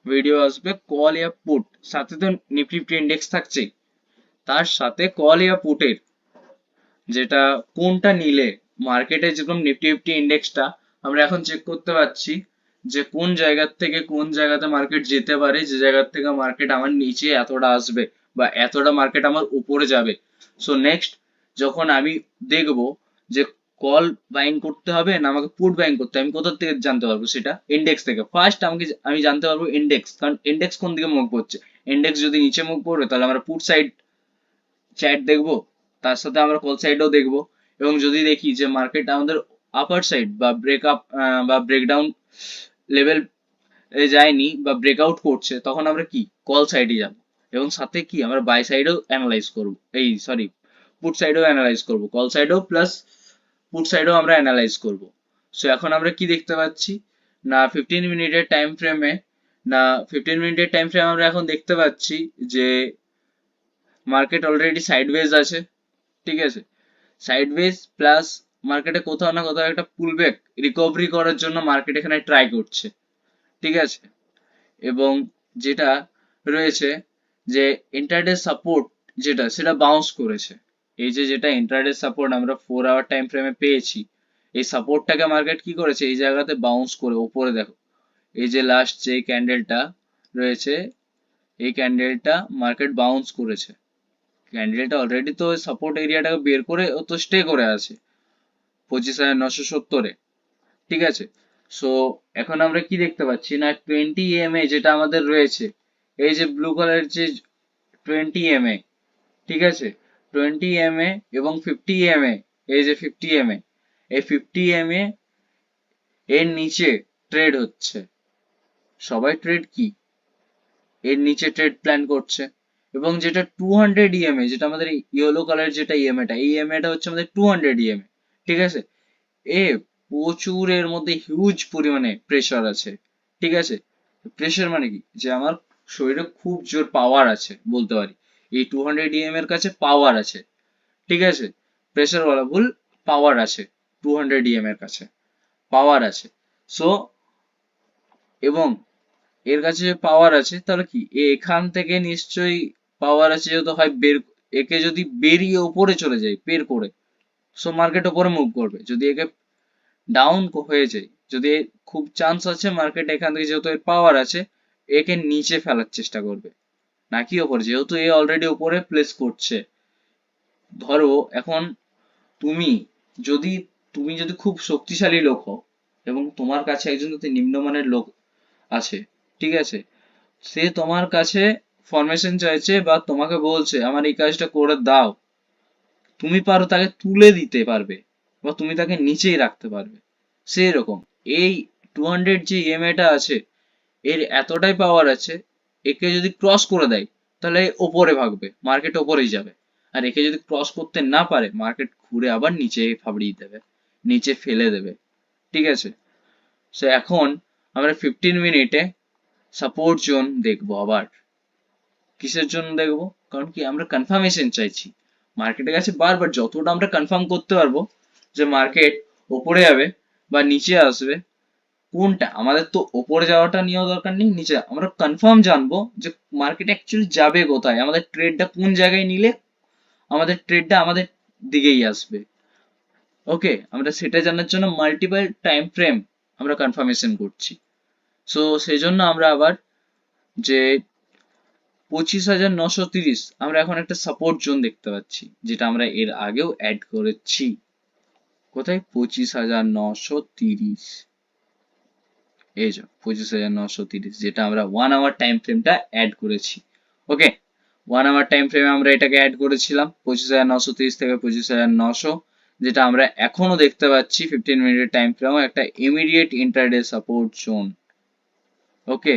ভিডিও আসবে কল ইয়া পুট, সাথে তো নিফটি ফিফটি ইন্ডেক্স থাকছেই, তার সাথে কল ইয়া পুটের যেটা কোনটা নিলে মার্কেটে যেরকম নিফটি ফিফটি ইন্ডেক্সটা আমরা এখন চেক করতে পারছি যে কোন জায়গার থেকে কোন জায়গাতে মার্কেট যেতে পারে, যে জায়গার থেকে মার্কেট আমার নিচে এতটা আসবে বা এতটা মার্কেট আমার উপরে যাবে। সো নেক্সট যখন আমি দেখবো যে কল বাইং করতে হবে না আমাকে পুট বাইং করতে হবে, আমি কোথা থেকে জানতে পারবো, সেটা ইন্ডেক্স থেকে। ফার্স্ট আমি জানতে পারবো ইন্ডেক্স, কারণ ইন্ডেক্স কোন দিকে মুভ করছে, ইন্ডেক্স যদি নিচে মুভ করবে তাহলে আমরা পুট সাইড চ্যাট দেখবো, তার সাথে আমরা কল সাইডও দেখবো। এবং যদি দেখি যে মার্কেট আমাদের আপার সাইড বা ব্রেকআপ বা ব্রেকডাউন লেভেল যায়নি বা ব্রেকআউট করছে, তখন আমরা কি কল সাইডে যাব, এবং সাথে কি আমরা বাই সাইডেও অ্যানালাইজ করব, এই সরি পুট সাইডেও অ্যানালাইজ করব, কল সাইডেও প্লাস পুট সাইডেও আমরা অ্যানালাইজ করব। সো এখন আমরা কি দেখতে পাচ্ছি না 15 মিনিটের টাইম ফ্রেমে, না 15 মিনিটের টাইম ফ্রেম আমরা এখন দেখতে পাচ্ছি যে মার্কেট অলরেডি সাইডওয়েজ আছে, ঠিক আছে, সাইডওয়েজ প্লাস মার্কেটে কোথাও না কোথাও একটা পুলব্যাক রিকভারি করার জন্য মার্কেট এখানে ট্রাই করছে, ঠিক আছে। এবং যেটা রয়েছে যে ইন্টারডে সাপোর্ট যেটা সেটা বাউন্স করেছে, এই যে যেটা ইন্টারডে সাপোর্ট আমরা 4 আওয়ার টাইম ফ্রেমে পেয়েছি, এই সাপোর্টটাকে মার্কেট কি করেছে এই জায়গাতে বাউন্স করে ওপরে দেখো, এই যে লাস্ট যে ক্যান্ডেলটা রয়েছে, এই ক্যান্ডেলটা মার্কেট বাউন্স করেছে, ক্যান্ডেলটা অলরেডি তো সাপোর্ট এরিয়াটাকে বের করে ও তো স্টে করে আছে 25,970-এ, ঠিক আছে। সো এখন আমরা কি দেখতে পাচ্ছি না 20 EMA যেটা আমাদের রয়েছে, এই যে ব্লু কালার যে 20 EMA, ঠিক আছে, 20 EMA এবং 50 EMA, এই যে 50 EMA, এই 50 EMA এর নিচে ট্রেড হচ্ছে, সবাই ট্রেড কি এর নিচে ট্রেড প্ল্যান করছে। এবং যেটা 200 EMA, যেটা আমাদের ইয়েলো কালার যেটা ইএমএটা, এই ইএমএটা হচ্ছে আমাদের 200 EMA, ঠিক আছে। এ প্রচুর এর মধ্যে হিউজ পরিমাণে প্রেশার আছে, ঠিক আছে। প্রেশার মানে কি যে আমার শরীরে খুব জোর পাওয়ার আছে বলতে পারি, এই 200 EMA এর কাছে পাওয়ার আছে, ঠিক আছে, প্রেশার বলা ভুল, পাওয়ার আছে, 200 EMA এর কাছে পাওয়ার আছে। সো এবং এর কাছে যে পাওয়ার আছে তাহলে কি এখান থেকে নিশ্চয়ই পাওয়ার আছে, যেহেতু হয় বের, একে যদি বেরিয়ে ওপরে চলে যায় বের করে, সো মার্কেট ওপরে মুভ করবে। যদি একে ডাউন হয়ে যায়, যদি খুব চান্স আছে মার্কেট এখান থেকে, যেহেতু এর পাওয়ার আছে, একে নিচে ফেলার চেষ্টা করবে, নাকি ওপরে, যেহেতু এ অলরেডি উপরে প্লেস করছে। ধরো এখন তুমি যদি তুমি যদি খুব শক্তিশালী লোক হও এবং তোমার কাছে একজন যদি নিম্নমানের লোক আছে, ঠিক আছে, সে তোমার কাছে ফরমেশন চাইছে বা তোমাকে বলছে আমার এই কাজটা করে দাও, তুমি পারো তাকে তুলে দিতে পারবে বা তুমি তাকে নিচেই রাখতে পারবে, সেরকম এই 200 যে ইএমআইটা আছে, এর এতটাই পাওয়ার আছে, একে যদি ক্রস করে দেয় তাহলে ওপরে ভাগবে, মার্কেট ওপরেই যাবে। আর একে যদি ক্রস করতে না পারে মার্কেট ঘুরে আবার নিচে ফাবড়িয়ে দেবে, নিচে ফেলে দেবে, ঠিক আছে। সো এখন আমরা 15 মিনিটে সাপোর্ট জোন দেখবো আবার। কিসের জন্য দেখবো, কারণ কি আমরা কনফার্মেশন চাইছি মার্কেটের কাছে, বারবার যতটা আমরা কনফার্ম করতে পারবো যে মার্কেট ওপরে যাবে বা নিচে আসবে, কোনটা আমাদের তো ওপরে যাওয়াটা নিয়েও দরকার নেই, নিচে আমরা কনফার্ম জানবো যে মার্কেট অ্যাকচুয়ালি যাবে কোথায়, আমাদের ট্রেডটা কোন জায়গায় নিলে আমাদের ট্রেডটা আমাদের দিকেই আসবে। ওকে, আমরা সেটা জানার জন্য মাল্টিপল টাইম ফ্রেম আমরা কনফার্মেশন করছি। সো সেই জন্য আমরা আবার যে 25,930 আমরা এখন একটা সাপোর্ট জোন দেখতে পাচ্ছি, যেটা আমরা এর আগেও অ্যাড করেছি। কোথায় 25,930, এই যে 25,930, যেটা আমরা 1 আওয়ার টাইম ফ্রেমটা অ্যাড করেছি। ওকে, 1 আওয়ার টাইম ফ্রেমে আমরা এটাকে অ্যাড করেছিলাম 25,930 থেকে 25,900, যেটা আমরা এখনো দেখতে পাচ্ছি 15 মিনিটের টাইম ফ্রেমে একটা ইমিডিয়েট ইন্টারডে সাপোর্ট জোন। ওকে,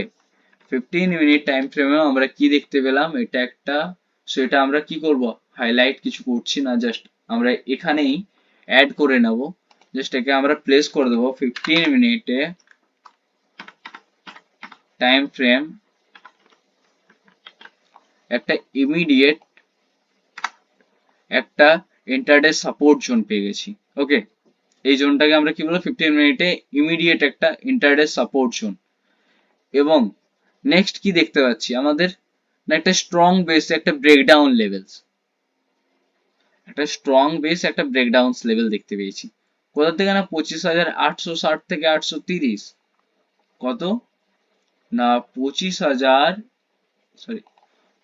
15 মিনিট টাইম ফ্রেমেও আমরা কি দেখতে পেলাম, এটা একটা, সেটা আমরা কি করব, হাইলাইট কিছু করছি না, জাস্ট আমরা এখানেই অ্যাড করে নেব, জাস্ট একে আমরা প্লেস করে দেবো 15 মিনিটে টাইম ফ্রেম, একটা ইমিডিয়েট একটা ইন্টারডে সাপোর্ট জোন পেয়ে গেছি। ওকে, এই জোনটাকে আমরা কি বলবো 15 মিনিটে ইমিডিয়েট একটা ইন্টারডে সাপোর্ট জোন। এবং নেক্সট কি দেখতে পাচ্ছি আমাদের, না একটা স্ট্রং বেস, একটা ব্রেকডাউন লেভেলস, একটা স্ট্রং বেস একটা ব্রেকডাউন লেভেল দেখতে পেয়েছি। কোথা থেকে না 25,860 থেকে 830, কত না 25,000, সরি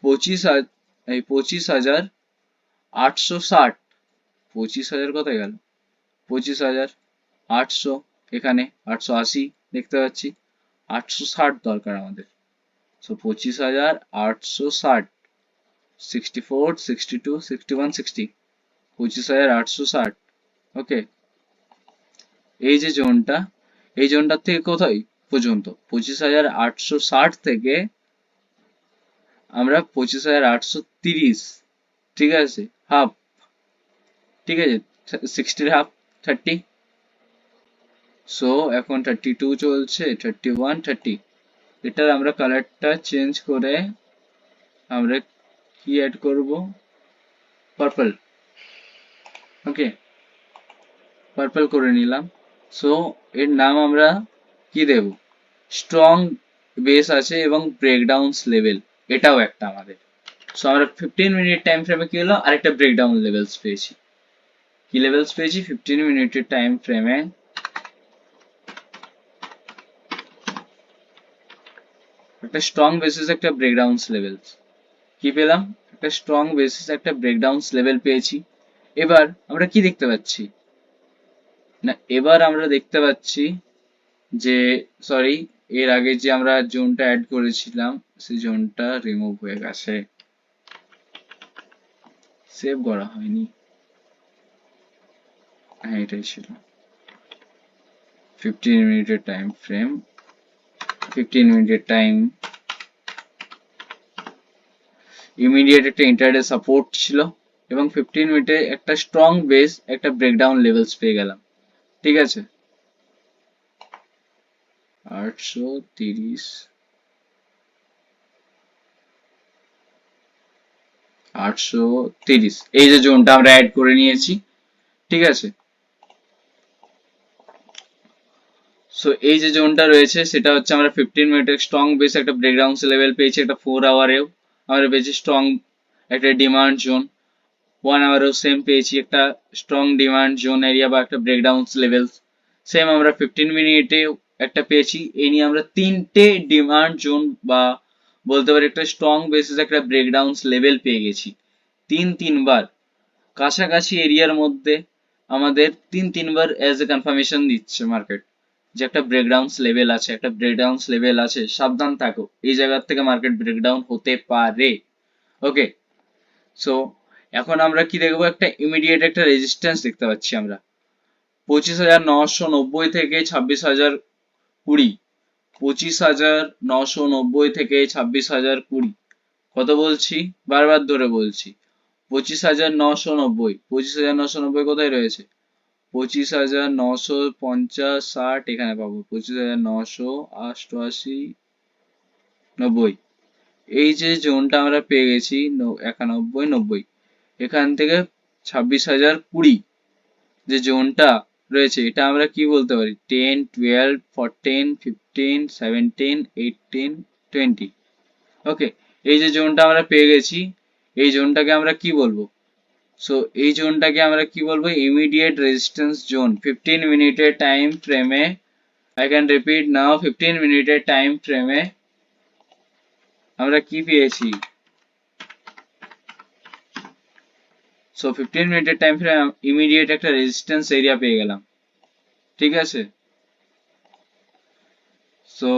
25,000, এই 25,860, 25,000 কোথায় গেল, 25,800, এখানে 880 দেখতে পাচ্ছি, 860 দরকার আমাদের। সো 25,860, 64, 62, 61, 60, 25,860। ওকে, এই যে জোনটা, এই জোনটার থেকে কোথায় পর্যন্ত, 25,860 থেকে আমরা 25,830, ঠিক আছে, হাফ, ঠিক আছে, 60 হাফ 30। সো এখন 32 চলছে, 31, 30। এটার আমরা কালারটা চেঞ্জ করে আমরা কি অ্যাড করব, পার্পল। ওকে, পার্পল করে নিলাম। সো এর নাম আমরা কি দেব, স্ট্রং বেস আছে এবং ব্রেকডাউনস লেভেল, এটাও একটা আমাদের। সো আমরা 15 মিনিট টাইম ফ্রেমে কি হলো, আরেকটা ব্রেকডাউন লেভেলস পেয়েছি। কি লেভেলস পেয়েছি, 15 মিনিটের টাইম ফ্রেমে একটা স্ট্রং বেসিস একটা ব্রেকডাউনস লেভেলস কি পেলাম, একটা স্ট্রং বেসিস একটা ব্রেকডাউনস লেভেল পেয়েছি। এবার আমরা কি দেখতে পাচ্ছি না, এবার আমরা দেখতে পাচ্ছি যে, সরি, এর আগে যে আমরা জোনটা অ্যাড করেছিলাম সেই জোনটা রিমুভ হয়ে গেছে, সেভ করা হয়নি। হ্যাঁ, এটাই ছিল 15 মিনিটের টাইম ফ্রেম, 15 মিনিটের টাইম ইমিডিয়েট একটা ইন্টারডে সাপোর্ট ছিল এবং 15 মিনিটে একটা স্ট্রং বেস একটা ব্রেকডাউন লেভেলস পেয়ে গেলাম, ঠিক আছে। 830, 830, এই যে জোনটা আমরা অ্যাড করে নিয়েছি, ঠিক আছে। সো এই যে জোনটা রয়েছে সেটা হচ্ছে আমরা 15 মিনিটের স্ট্রং বেস একটা ব্রেকডাউন লেভেল পেয়েছি, একটা 4 আওয়ারেও আমরা পেয়েছি স্ট্রং একটা ডিমান্ড জোন, 1 আওয়ারেও সেম পেয়েছি একটা স্ট্রং ডিমান্ড জোন এরিয়া বা একটা ব্রেকডাউন লেভেল, সেম আমরা 15 মিনিটেও একটা পেয়েছি। এই নিয়ে আমরা তিনটে ডিমান্ড জোন বা বলতে পারি একটা স্ট্রং বেসিস একটা ব্রেকডাউন লেভেল পেয়ে গেছি তিনবার কাছাকাছি এরিয়ার মধ্যে। আমাদের তিনবার অ্যাজ এ কনফার্মেশন দিচ্ছে মার্কেট যে একটা ব্রেকডাউন লেভেল আছে, একটা ব্রেকডাউন লেভেল আছে, সাবধান থাকো, এই জায়গার থেকে মার্কেট ব্রেকডাউন হতে পারে। ওকে, সো এখন আমরা কি দেখবো, একটা ইমিডিয়েট একটা রেজিস্ট্যান্স দেখতে পাচ্ছি আমরা 25,990 থেকে 26,020, 25,990 থেকে 26,020, কত বলছি, বারবার ধরে বলছি, 25,990, 25,990 কোথায় রয়েছে, 25,950, 60 এখানে পাবো, 25,988, 90, এই যে জোনটা আমরা পেয়ে গেছি 91, 90, এখান থেকে 26,020 যে জোনটা রয়েছে এটা আমরা কি বলতে পারি, 10, 12, 14, 15, 17, 18, 20। ওকে, এই যে জোনটা আমরা পেয়ে গেছি, এই জোনটাকে আমরা কি বলবো, সো এই জোনটাকে আমরা কি বলবো, ইমিডিয়েট রেজিস্ট্যান্স জোন। 15 মিনিটের টাইম ফ্রেমে, আই ক্যান রিপিট নাও, 15 মিনিটের টাইম ফ্রেমে আমরা কি পেয়েছি, সো 15 মিনিটের টাইম ফ্রেমে ইমিডিয়েট একটা রেজিস্ট্যান্স এরিয়া পেয়ে গেলাম, ঠিক আছে। সো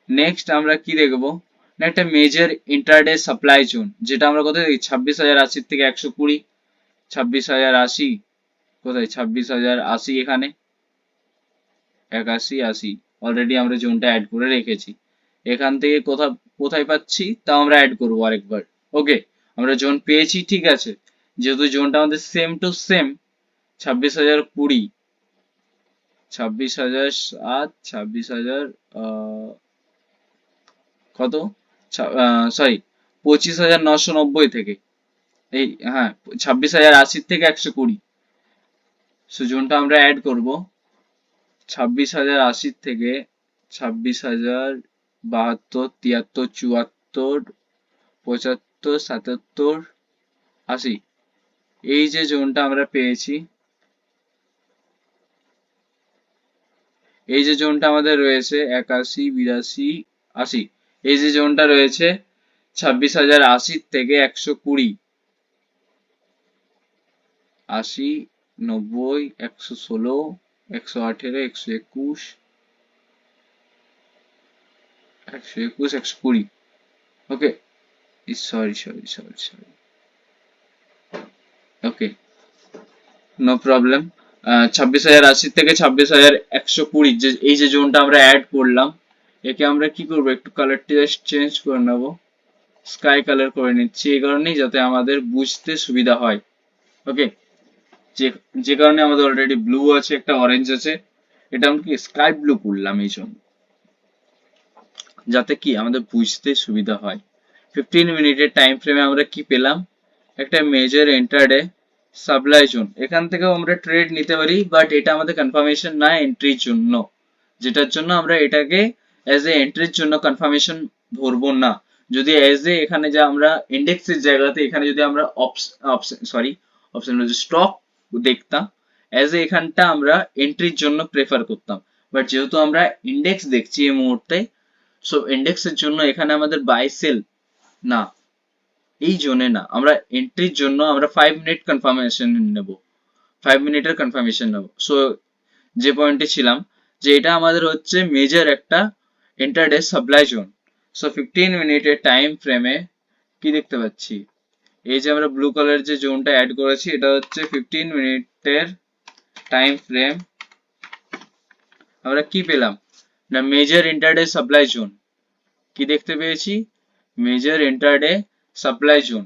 নেক্সট আমরা কি দেখবো না, একটা মেজর ইন্টারডে সাপ্লাই জোন, যেটা আমরা কোথায় দেখি, 26,080 থেকে 120, 26,080 কোথায়, 26,080 এখানে 81, 80, অলরেডি আমরা জোনটা অ্যাড করে রেখেছি। এখান থেকে কোথায় পাচ্ছি তাও আমরা অ্যাড করবো আরেকবার। ওকে, আমরা জোন পেয়েছি, ঠিক আছে, যেহেতু জোনটা আমাদের সেম টু সেম 26,020, 26,007, 26,000 কত, সরি, 25,990 থেকে এই, হ্যাঁ, 26,080 থেকে 120, সো জোনটা আমরা অ্যাড করব 26,080 থেকে 26,072, 73, 74, 75, 77, 80, এই যে জোনটা আমরা পেয়েছি, এই যে জোনটা আমাদের রয়েছে 81, 82, 80, এই যে জোনটা রয়েছে 26,080 থেকে 120, 80, 90, 116, 118, 121, 121, 120। ওকে, সরি, ওকে, নো প্রবলেম। 26,080 থেকে 26,120 যে এই যে জোনটা আমরা অ্যাড করলাম, একে আমরা কি করব, একটু কালারটা জাস্ট চেঞ্জ করে নেব, স্কাই কালার করে নিচ্ছি এই কারণেই যাতে আমাদের বুঝতে সুবিধা হয়। ওকে, যে যে কারণে আমাদের অলরেডি ব্লু আছে, একটা অরেঞ্জ আছে, এটা আমি কি স্কাই ব্লু করলাম এই জন্য, যাতে কি আমাদের বুঝতে সুবিধা হয়। 15 মিনিটের টাইম ফ্রেমে আমরা কি পেলাম, একটা মেজর এন্টারডে সাপ্লাই জোন, এখান থেকেও আমরা ট্রেড নিতে পারি, বাট এটা আমাদের কনফার্মেশন না এন্ট্রির জন্য, যেটার জন্য আমরা এটাকে অ্যাজ এ এন্ট্রির জন্য কনফার্মেশন ধরবো না। যদি অ্যাজ এ এখানে যে আমরা ইন্ডেক্সের জায়গাতে এখানে যদি আমরা অপশন স্টক দেখতাম, অ্যাজ এ এখানটা আমরা এন্ট্রির জন্য প্রেফার করতাম, বাট যেহেতু আমরা ইন্ডেক্স দেখছি এই মুহূর্তে, সো ইন্ডেক্সের জন্য এখানে আমাদের বাই সেল না, এই জোনে না, আমরা এন্ট্রির জন্য আমরা 5 মিনিট কনফার্মেশন নেব, 5 মিনিটের কনফার্মেশন নেব। সো যে পয়েন্টে ছিলাম, যে এটা আমাদের হচ্ছে মেজর একটা ইন্টারডে সাপ্লাই জোন। সো 15 মিনিটের টাইম ফ্রেমে কি দেখতে পাচ্ছি, এই যে আমরা ব্লু কালার যে জোনটা অ্যাড করেছি, এটা হচ্ছে 15 মিনিটের টাইম ফ্রেম। আমরা কি পেলাম না, মেজর ইন্টারডে সাপ্লাই জোন কি দেখতে পেয়েছি, major intraday supply zone.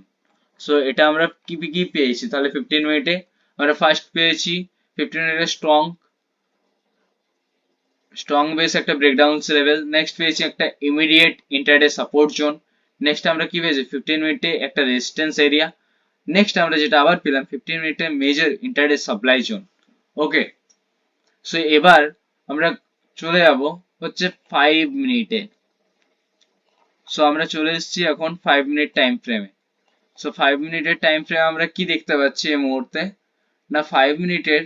So এটা আমরা কি কি পেয়েছি তাহলে 15 মিনিটে, আমরা ফার্স্ট পেয়েছি 15 মিনিটে স্ট্রং বেস একটা ব্রেকডাউন লেভেল, নেক্সট পেয়েছি একটা immediate intraday support zone, next আমরা কি পেয়েছি 15 মিনিটে একটা রেজিস্ট্যান্স এরিয়া, নেক্সট আমরা যেটা আবার পেলাম 15 মিনিটে মেজর ইন্টারডে সাপ্লাই জোন। ওকে, সো এবার আমরা চলে যাব হচ্ছে 5 মিনিটে। সো আমরা চলে এসেছি এখন 5 মিনিট টাইম ফ্রেমে। সো 5 মিনিটের টাইম ফ্রেমে আমরা কি দেখতে পাচ্ছি এই মুহূর্তে, না 5 মিনিটের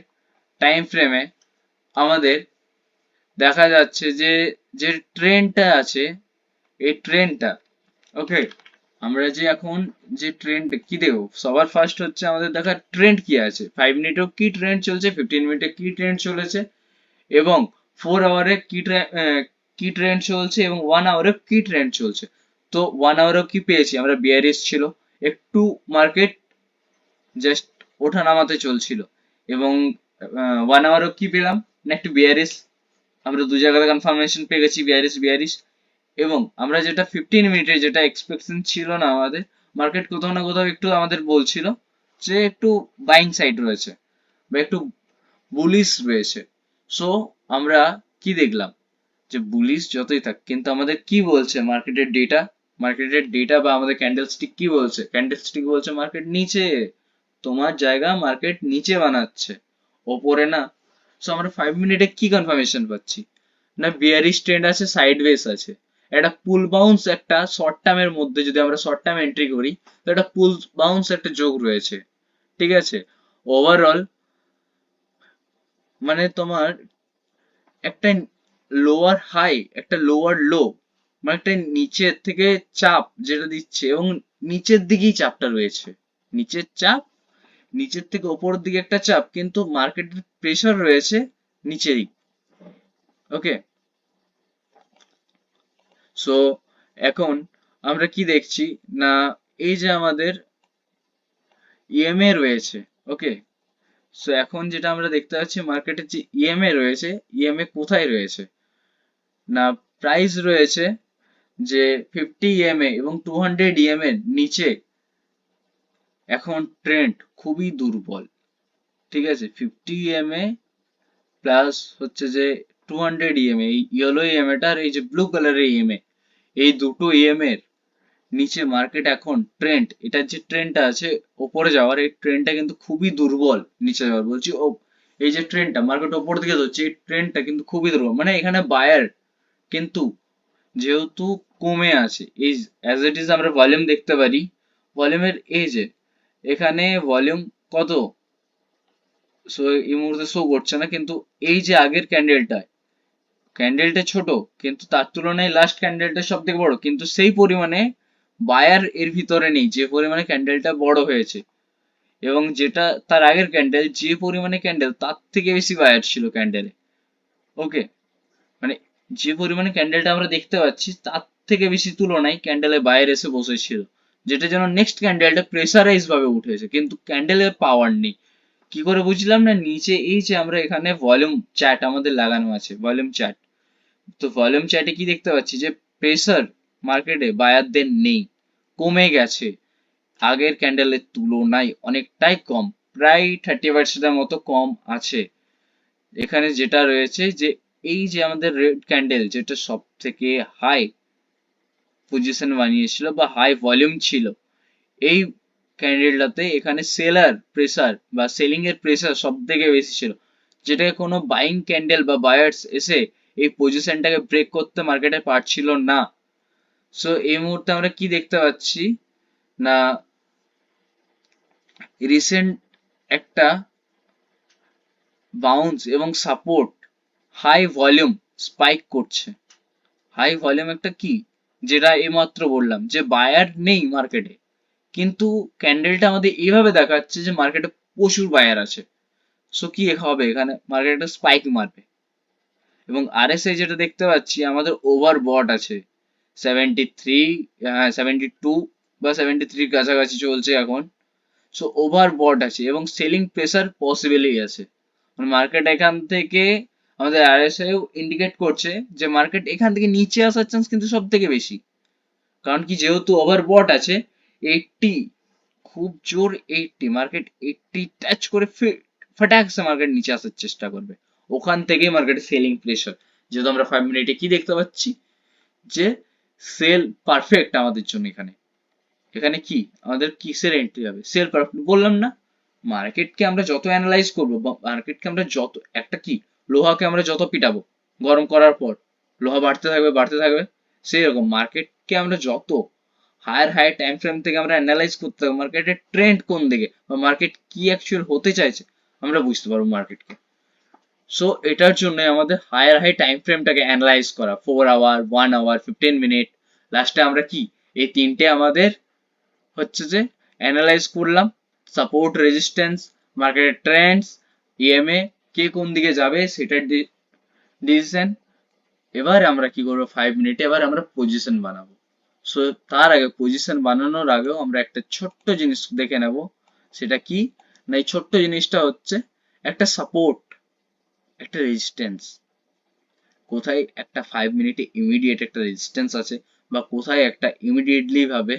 টাইম ফ্রেমে আমাদের দেখা যাচ্ছে যে যে ট্রেন্ডটা আছে, এই ট্রেন্ডটা, ওকে, আমরা যে এখন যে ট্রেন্ড কি দেখবো, সবার ফার্স্ট হচ্ছে আমাদের দেখা ট্রেন্ড কি আছে, 5 মিনিটেও কি ট্রেন্ড চলছে, 15 মিনিটে কি ট্রেন্ড চলেছে, এবং 4 আওয়ারে কি ট্রেন্ড চলছে, এবং 1 আওয়ারে কি ট্রেন্ড চলছে। তো 1 আওয়ারেও কি পেয়েছি আমরা, বিয়ারিশ ছিল, একটু মার্কেট জাস্ট ওঠা নামাতে চলছিল, এবং 1 আওয়ারও কি পেলাম না, একটু বিয়ারিশ, আমরা দু জায়গাতে কনফার্মেশন পেয়ে গেছি বিয়ারিশ বিয়ারিশ। এবং আমরা যেটা 15 মিনিটের যেটা এক্সপেকশন ছিল না আমাদের, মার্কেট কোথাও না কোথাও একটু আমাদের বলছিল যে একটু বাইং সাইড রয়েছে বা একটু বুলিশ রয়েছে। সো আমরা কি দেখলাম, যে বুলিশ যতই থাক, কিন্তু আমাদের কি বলছে মার্কেটের ডেটা বা আমাদের ক্যান্ডেলস্টিক কি বলছে, ক্যান্ডেলস্টিক বলছে মার্কেট নিচে, তোমার জায়গা মার্কেট নিচে বানাচ্ছে, ওপরে না। সো আমরা 5 মিনিটে কি কনফার্মেশন পাচ্ছি, না বিয়ারিশ ট্রেন্ড আছে, সাইডওয়েজ আছে, একটা পুল বাউন্স, একটা শর্ট টার্মের মধ্যে যদি আমরা শর্ট টার্ম এন্ট্রি করি, তো একটা পুল বাউন্স একটা যোগ রয়েছে, ঠিক আছে। ওভারঅল মানে তোমার একটা লোয়ার হাই, একটা লোয়ার লো, মানে একটা নিচের থেকে চাপ যেটা দিচ্ছে, এবং নিচের দিকেই চাপটা রয়েছে, নিচের চাপ, নিচের থেকে ওপরের দিকে একটা চাপ, কিন্তু মার্কেটের প্রেসার রয়েছে নিচেরই। ওকে, সো এখন আমরা কি দেখছি না, এই যে আমাদের ইএমএ রয়েছে, ওকে, সো এখন যেটা আমরা দেখতে পাচ্ছি মার্কেটের যে ইএমএ রয়েছে, ইএমএ কোথায় রয়েছে না, প্রাইস রয়েছে যে 50 ইএমএ এবং 200 ইএমএ এর নিচে। এখন ট্রেন্ড খুবই দুর্বল, ঠিক আছে, 50 ইএমএ প্লাস হচ্ছে যে 200 ইএমএ, এই ইয়েলো ইএমএটা আর এই যে ব্লু কালারের ইএমএ, এই দুটো ইএমএ এর নিচে মার্কেট এখন ট্রেন্ড, এটার যে ট্রেন্ডটা আছে ওপরে যাওয়ার, এই ট্রেন্ডটা কিন্তু খুবই দুর্বল, নিচে যাওয়ার বলছি, ও এই যে ট্রেন্ডটা মার্কেট ওপর দিকে যাচ্ছে, এই ট্রেন্ডটা কিন্তু খুবই দুর্বল, মানে এখানে বায়ার কিন্তু যেহেতু কমে আছে, এই অ্যাজ ইট ইজ আমরা ভলিউম দেখতে পারি, ভলিউমের এই যে এখানে ভলিউম কত, সো এই মুহূর্তে শো করছে না, কিন্তু এই যে আগের ক্যান্ডেলটা ছোট, কিন্তু তার তুলনায় লাস্ট ক্যান্ডেলটা সব থেকে বড়, কিন্তু সেই পরিমাণে বায়ার এর ভিতরে নেই যে পরিমাণে ক্যান্ডেলটা বড় হয়েছে, এবং যেটা তার আগের ক্যান্ডেল যে পরিমাণে ক্যান্ডেল তার থেকে বেশি বায়ার ছিল ক্যান্ডেলে। ওকে, মানে যে পরিমাণে ক্যান্ডেলটা আমরা দেখতে পাচ্ছি তার থেকে বেশি তুলনায় ক্যান্ডেলে বায়ার এসে বসেছিল, যেটা যেন নেক্সট ক্যান্ডেলটা প্রেসারাইজ ভাবে উঠেছে, কিন্তু ক্যান্ডেলের পাওয়ার নেই। কি করে বুঝলাম না, নিচে এই যে আমরা এখানে ভলিউম চ্যাট আমাদের লাগানো আছে, ভলিউম চ্যাট, তো ভলিউম চার্টে কি দেখতে পাচ্ছি যে প্রেসার মার্কেটে বায়ারদের নেই, কমে গেছে আগের ক্যান্ডেলের তুলনায় অনেকটাই কম, প্রায় 30% মতো কম আছে। এখানে যেটা রয়েছে যে এই যে আমাদের রেড ক্যান্ডেল যেটা সব থেকে হাই পজিশন বানিয়েছিল বা হাই ভলিউম ছিল, এই ক্যান্ডেলটাতে এখানে সেলার প্রেসার বা সেলিং এর প্রেসার সব থেকে বেশি ছিল, যেটাকে কোনো বাইং ক্যান্ডেল বা বায়ার্স এসে এই পজিশনটাকে ব্রেক করতে মার্কেটে পারছিল না। সো এই মুহূর্তে আমরা কি দেখতে পাচ্ছি না, রিসেন্ট একটা বাউন্স এবং সাপোর্ট, হাই ভলিউম স্পাইক করছে। হাই ভলিউম একটা কি, যেটা এইমাত্র বললাম যে বায়ার নেই মার্কেটে, কিন্তু ক্যান্ডেলটা আমাদের এইভাবে দেখাচ্ছে যে মার্কেটে প্রচুর বায়ার আছে। সো কি হবে, এখানে মার্কেট একটা স্পাইক মারবে। এবং আরএসআই যেটা দেখতে পাচ্ছি আমাদের ওভার বট আছে 73, 72 বা 73 কাছাকাছি চলছে এখন। সো ওভার বট আছে এবং সেলিং প্রেসার পসিবলই আছে। মার্কেট এখান থেকে আমাদের আরএসআই ইন্ডিকেট করছে যে মার্কেট এখান থেকে নিচে আসার চান্স কিন্তু সব থেকে বেশি। কারণ কি, যেহেতু ওভারবট আছে 80, খুব জোর 80, মার্কেট 80 টাচ করে ফাটাকসে মার্কেট নিচে আসার চেষ্টা করবে। ওখান থেকেই মার্কেটে সেলিং প্রেশার, যেহেতু আমরা 5 মিনিটে কি দেখতে পাচ্ছি যে সেল পারফেক্ট আমাদের জন্য। এখানে এখানে কি আমাদের কিসের এন্ট্রি হবে, সেল পারফেক্ট বললাম না। মার্কেটকে আমরা যত অ্যানালাইজ করবো বা মার্কেটকে আমরা যত একটা কি, লোহাকে আমরা যত পিটাবো গরম করার পর লোহা বাড়তে থাকবে বাড়তে থাকবে, সেই রকম মার্কেটকে আমরা যত হায়ার হায়ার টাইম ফ্রেম থেকে আমরা অ্যানালাইজ করতে হবে মার্কেটের ট্রেন্ড কোন দিকে বা মার্কেট কি অ্যাকচুয়াল হতে চাইছে, আমরা বুঝতে পারবো মার্কেটকে। সো এটার জন্য আমাদের হায়ার হাই টাইম ফ্রেমটাকে অ্যানালাইজ করা, 4 আওয়ার, 1 আওয়ার, 15 মিনিট, লাস্টে আমরা কি এই তিনটে আমাদের হচ্ছে যে অ্যানালাইজ করলাম, সাপোর্ট রেজিস্ট্যান্স, মার্কেটের ট্রেন্ডস, ইএমএ কে কোন দিকে যাবে সেটার ডিসিশন। এবার আমরা কি করবো 5 মিনিটে, এবার আমরা পজিশন বানাবো। সো তার আগে পজিশন বানানোর আগেও আমরা একটা ছোট্ট জিনিস দেখে নেব, সেটা কি না, এই ছোট্ট জিনিসটা হচ্ছে একটা সাপোর্ট, একটা রেজিস্ট্যান্স। কোথায় একটা 5 মিনিটে ইমিডিয়েট একটা রেজিস্ট্যান্স আছে বা কোথায় একটা ইমিডিয়েটলি ভাবে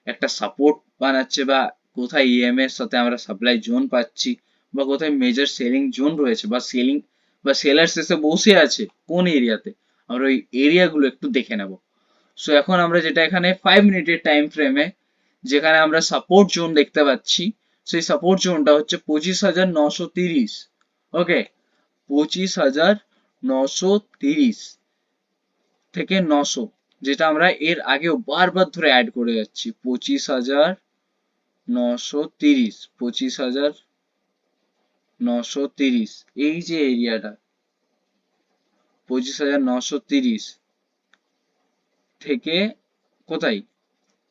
একটা সাপোর্ট বানাচ্ছে, বা কোথায় ইএম এর সাথে আমরা সাপ্লাই জোন পাচ্ছি, বা কোথায় মেজর সেলিং জোন রয়েছে বা সেলিং বা সেলার্স এসে বসে আছে কোন এরিয়াতে, আমরা ওই এরিয়াগুলো একটু দেখে নেব। সো এখন আমরা যেটা এখানে 5 মিনিটের টাইম ফ্রেমে যেখানে আমরা সাপোর্ট জোন দেখতে পাচ্ছি, সেই সাপোর্ট জোনটা হচ্ছে 25,930। ওকে, 25,930 থেকে 900, যেটা আমরা এর আগেও বারবার ধরে অ্যাড করে যাচ্ছি। 25,930, 25,930, এই যে এরিয়াটা 25,930 থেকে কোথায়,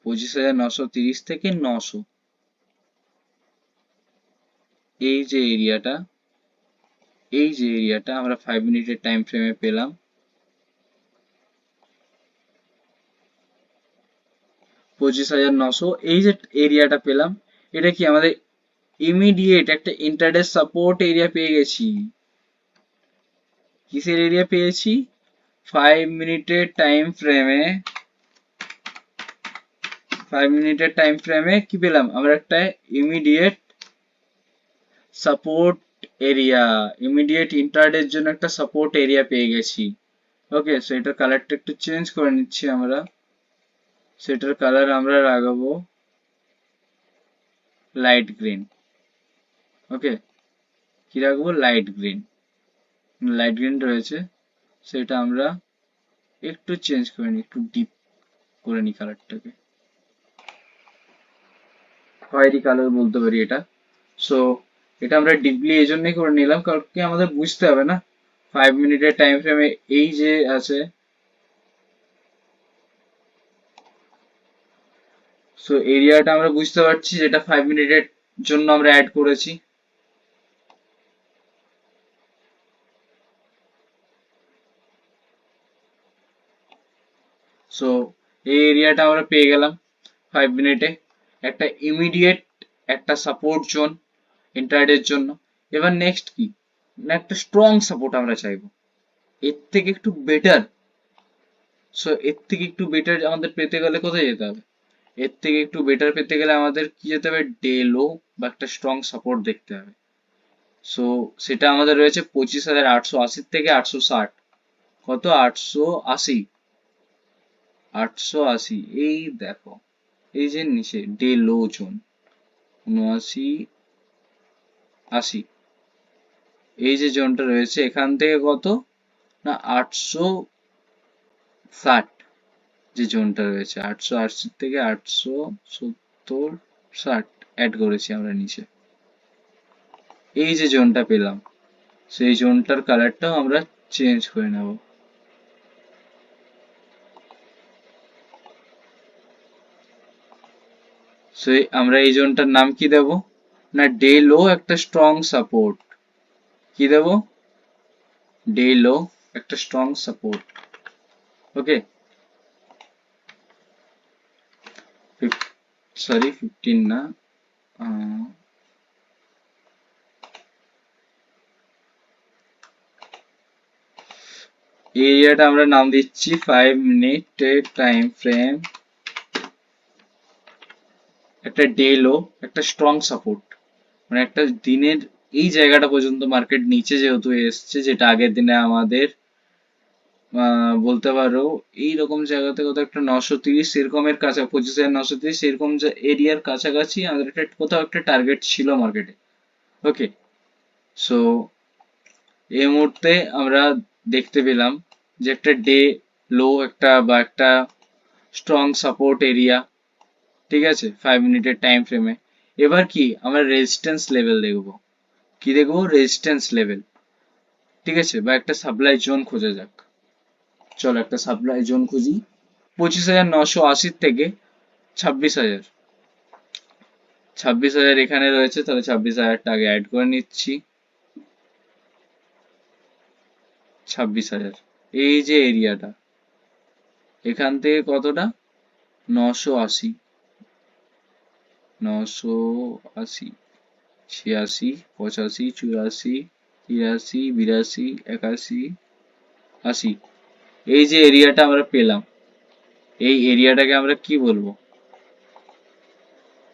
25,930 থেকে 900, এই যে এরিয়াটা, এই যে এরিয়াটা আমরা 5 মিনিটের টাইম ফ্রেমে পেলাম। 25,900 এই যে এরিয়াটা পেলাম, এটা কি আমাদের ইমিডিয়েট একটা ইন্টারডে সাপোর্ট এরিয়া পেয়ে গেছি। কিসের এরিয়া পেয়েছি, 5 মিনিটের টাইম ফ্রেমে, 5 মিনিটের টাইম ফ্রেমে কি পেলাম আমরা, একটা ইমিডিয়েট সাপোর্ট এরিয়া, ইমিডিয়েট ইন্টারডের জন্য একটা সাপোর্ট এরিয়া পেয়ে গেছি। ওকে, সো এটার কালারটা একটু চেঞ্জ করে নিচ্ছি আমরা, সেটার কালার আমরা লাগাবো লাইট গ্রিন। ওকে, কি রাখবো, লাইট গ্রিন, লাইট গ্রিন রয়েছে, সেটা আমরা একটু চেঞ্জ করে নিই, একটু ডিপ করে নিই কালারটাকে, খয়েরি কালার বলতে পারি এটা। সো এটা আমরা ডিপলি এই জন্যই করে নিলাম কারণ কি আমাদের বুঝতে হবে না 5 মিনিটের টাইম ফ্রেমে এই যে আছে। সো এরিয়াটা আমরা বুঝতে পারছি যেটা 5 মিনিটের জন্য আমরা অ্যাড করেছি। সো এই এরিয়াটা আমরা পেয়ে গেলাম 5 মিনিটে, একটা ইমিডিয়েট একটা সাপোর্ট জোন ইন্টারডের জন্য। এবার নেক্সট কি না, একটা স্ট্রং সাপোর্ট আমরা চাইবো। এর থেকে একটু বেটার, সো এর থেকে একটু বেটার আমাদের পেতে গেলে কোথায় যেতে হবে? এর থেকে একটু বেটার পেতে গেলে আমাদের কি যেতে হবে? ডে লো বা একটা স্ট্রং সাপোর্ট দেখতে হবে। সো সেটা আমাদের রয়েছে 25,880 থেকে 860। কত? 880। 880, এই দেখো, এই যে নিচে ডে লো জোন 79, 80, এই যে জোনটা রয়েছে এখান থেকে কত না 860, যে জোনটা রয়েছে 880 থেকে 870, 60 অ্যাড করেছি আমরা নিচে, এই যে জোনটা পেলাম, সেই জোনটার কালারটাও আমরা চেঞ্জ করে নেব। সো আমরা এই জোনটার নাম কি দেব? না ডে লো একটা স্ট্রং সাপোর্ট। কি দেব? ডে লো একটা স্ট্রং সাপোর্ট। ওকে, সরি 15 না, এরিয়াটা আমরা নাম দিচ্ছি 5 মিনিটের টাইম ফ্রেম, একটা ডে লো একটা স্ট্রং সাপোর্ট, মানে একটা দিনের এই জায়গাটা পর্যন্ত মার্কেট নিচে যেহেতু এসছে, যেটা আগের দিনে আমাদের বলতে পারো এইরকম জায়গাতে কোথাও একটা 930 এরকমের কাছে, 25,930 এরকম এরিয়ার কাছাকাছি আমাদের একটা কোথাও একটা টার্গেট ছিল মার্কেটে। ওকে, সো এই মুহূর্তে আমরা দেখতে পেলাম যে একটা ডে লো একটা বা একটা স্ট্রং সাপোর্ট এরিয়া, ঠিক আছে, 5 মিনিটের টাইম ফ্রেমে। এবার কি আমরা রেজিস্ট্যান্স লেভেল দেখবো। কি দেখবো? রেজিস্ট্যান্স লেভেল, ঠিক আছে, বা একটা সাপ্লাই জোন খোঁজা যাক। চলো একটা সাপ্লাই জোন খুঁজি। 25,980 থেকে 26,000, 26,000 এখানে রয়েছে, তাহলে 26,000টা আগে অ্যাড করে নিচ্ছি। 26,000, এই যে এরিয়াটা, এখান থেকে কতটা? 980, 980, 86, 85, 84, 83, 82, 81, 80, এই যে এরিয়াটা আমরা পেলাম, এই এরিয়াটাকে আমরা কি বলবো?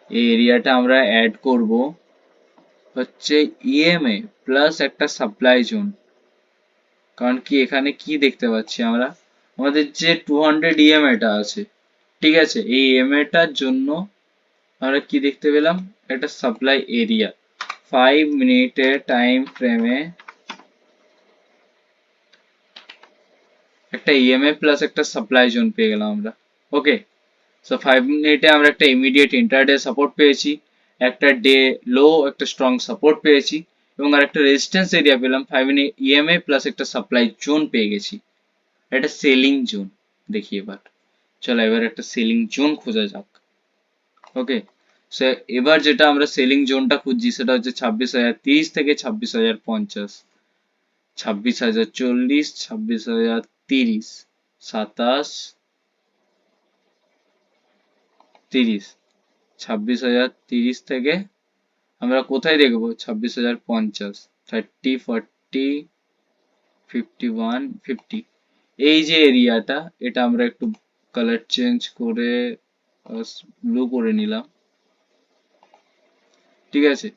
এই এরিয়াটা আমরা অ্যাড করব হচ্ছে ইএমএ প্লাস একটা সাপ্লাই জোন। কারণ কি এখানে কি দেখতে পাচ্ছি আমরা? আমাদের যে 200 ইএমএটা আছে, ঠিক আছে, এই ইএমএটার জন্য আমরা কি দেখতে পেলাম? একটা সাপ্লাই এরিয়া 5 মিনিটের টাইম ফ্রেমে একটা ইএমএ প্লাস একটা সাপ্লাই জোন পেয়ে গেলাম আমরা। ওকে, সো 5 মিনিটে আমরা একটা ইমিডিয়েট ইন্টারডে সাপোর্ট পেয়েছি, একটা ডে লো একটা স্ট্রং সাপোর্ট পেয়েছি, এবং আর একটা রেজিস্ট্যান্স এরিয়া পেলাম 5 মিনিট ইএমএ প্লাস একটা সাপ্লাই জোন পেয়ে গেছি, একটা সেলিং জোন। দেখি এবার, চলো এবার একটা সেলিং জোন খোঁজা যাক। ওকে, সো এবার যেটা আমরা সেলিং জোনটা খুঁজছি সেটা হচ্ছে 26,030 থেকে 26,050, 26,040, 26,030, 27, 30, 26,030 থেকে আমরা কোথায় দেখবো? 26,050, 30, 40, 51, 50, এই যে এরিয়াটা, এটা আমরা একটু কালার চেঞ্জ করে ব্লু করে নিলাম, ঠিক আছে।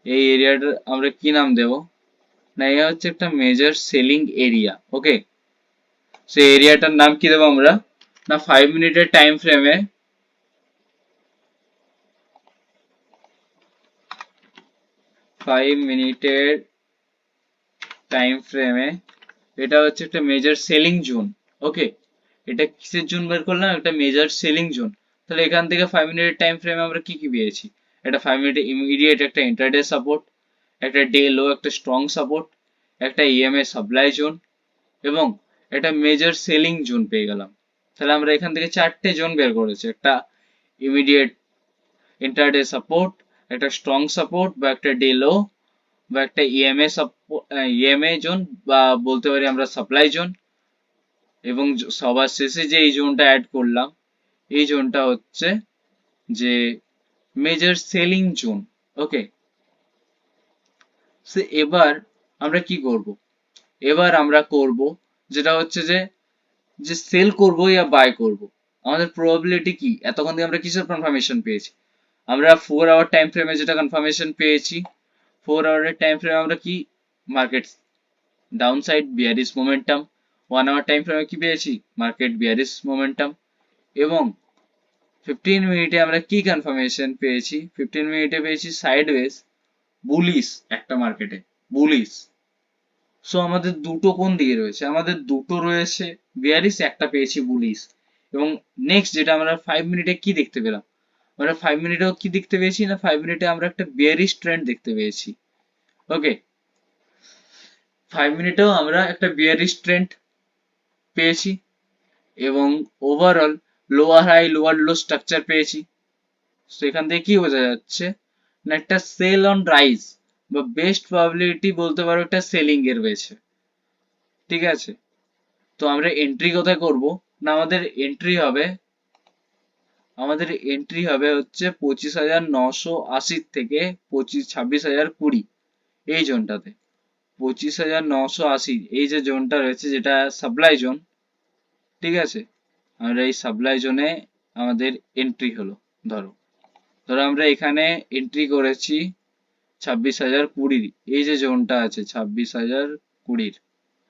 এই এরিয়াটার আমরা কি নাম দেব? না এ হচ্ছে একটা মেজর সেলিং এরিয়া। ওকে, সেই এরিয়াটার নাম কি দেবো আমরা? না 5 মিনিটের টাইম ফ্রেমে 5 মিনিটের টাইম ফ্রেমে এটা হচ্ছে একটা মেজর সেলিং জোন। ওকে, এটা কিসের জোন বের করলাম? একটা মেজর সেলিং জোন। তাহলে এখান থেকে 5 মিনিটের টাইম ফ্রেমে আমরা কি কি পেয়েছি? একটা 5 মিনিটে ইমিডিয়েট একটা ইন্টারডে সাপোর্ট, একটা ডে লো একটা স্ট্রং সাপোর্ট, একটা ইএমএ সাপ্লাই জোন, এবং একটা মেজর সেলিং জোন পেয়ে গেলাম। তাহলে আমরা এখান থেকে 4টে জোন বের করেছি, একটা ইমিডিয়েট ইন্টারডে সাপোর্ট, একটা স্ট্রং সাপোর্ট বা একটা ডে লো, বা একটা ইএমএ ইএমএ জোন, বা বলতে পারি আমরা সাপ্লাই জোন, এবং সবার শেষে যে এই জোনটা অ্যাড করলাম, এই জোনটা হচ্ছে যে মেজর সেলিং জোন। ওকে, এবার আমরা কি করব? এবার আমরা করব যেটা হচ্ছে যে যে সেল করবো ইয়া বাই করব, আমাদের প্রবাবিলিটি কি, এতক্ষণ দিয়ে আমরা কিসের কনফার্মেশন পেয়েছি, আমরা 4 আওয়ার টাইম ফ্রেমে যেটা কনফার্মেশন পেয়েছি, 4 আওয়ারের টাইম ফ্রেমে আমরা কি market down side bearish momentum, 1 hour time ফ্রেমে কি পেয়েছি মার্কেট বিয়ারিশ মোমেন্টাম, এবং 15 মিনিটে আমরা কি কনফার্মেশন পেয়েছি, 15 মিনিটে পেয়েছি সাইডওয়েজ বুলিশ একটা মার্কেটে, বুলিশ। সো আমাদের দুটো কোন দিকে রয়েছে, আমাদের দুটো রয়েছে বিয়ারিশ, একটা পেয়েছি বুলিশ। এবং নেক্সট যেটা আমরা 5 মিনিটে কি দেখতে পেলাম, আমরা 5 মিনিটেও কি দেখতে পেয়েছি না, 5 মিনিটে আমরা একটা বিয়ারিশ ট্রেন্ড দেখতে পেয়েছি। ওকে, 5 মিনিটেও আমরা একটা বিয়ারিশ ট্রেন্ড পেয়েছি, এবং overall lower high lower low structure পেয়েছি। তো এখান থেকে কি বোঝা যাচ্ছে না, একটা সেল অন রাইজ বা বেস্ট প্রবাবিলিটি বলতে পারো একটা সেলিং এর রয়েছে। ঠিক আছে, তো আমরা এন্ট্রি কোথায় করব না, আমাদের এন্ট্রি হবে হচ্ছে 25,980 থেকে 26,020 এই জোনটাতে। 25,980 এই যে জোনটা রয়েছে যেটা সাপ্লাই জোন, ঠিক আছে, আমরা এই সাপ্লাই জোনে আমাদের এন্ট্রি হলো। ধরো ধরো আমরা এখানে এন্ট্রি করেছি 26,020, এই যে জোনটা আছে 26,020।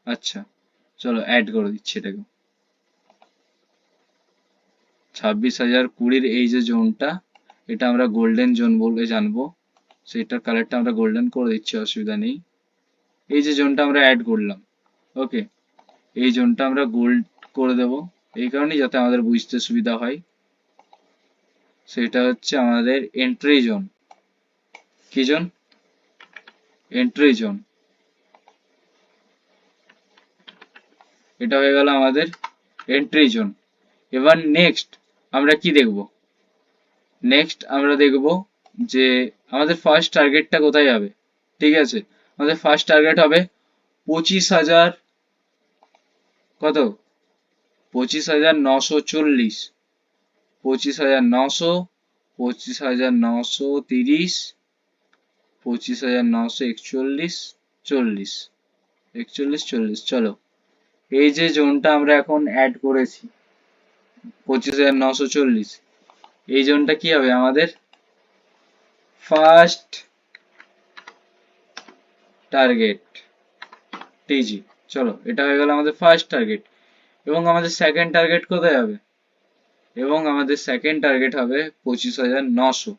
আচ্ছা, চলো অ্যাড করে দিচ্ছি এটাকে। 26,020 এই যে জোনটা, এটা আমরা গোল্ডেন জোন বলে জানবো, সেটার কালারটা আমরা গোল্ডেন করে দিচ্ছি, অসুবিধা নেই। এই যে জোনটা আমরা অ্যাড করলাম, ওকে, এই জোনটা আমরা গোল্ড করে দেব, এই কারণেই যাতে আমাদের বুঝতে সুবিধা হয়। সেটা হচ্ছে আমাদের এন্ট্রি জোন। কি জোন? Entry zone. এটা হয়ে গেল আমাদের এন্ট্রি জোন। এবার নেক্সট আমরা কি দেখব, নেক্সট আমরা দেখব যে আমাদের ফার্স্ট টার্গেটটা কোথায় যাবে। ঠিক আছে, আমাদের ফার্স্ট টার্গেট হবে 25,000, কত, 25,940, 25,900, 25,930, 25,941, 40, 41, 40। চলো, এই যে জোনটা আমরা এখন অ্যাড করেছি 25,940, এই জোনটা কি হবে আমাদের ফার্স্ট টার্গেট, টিজি। চলো, এটা হয়ে গেল আমাদের ফার্স্ট টার্গেট। এবং আমাদের সেকেন্ড টার্গেট কোথায় হবে, এবং আমাদের সেকেন্ড টার্গেট হবে 25,900,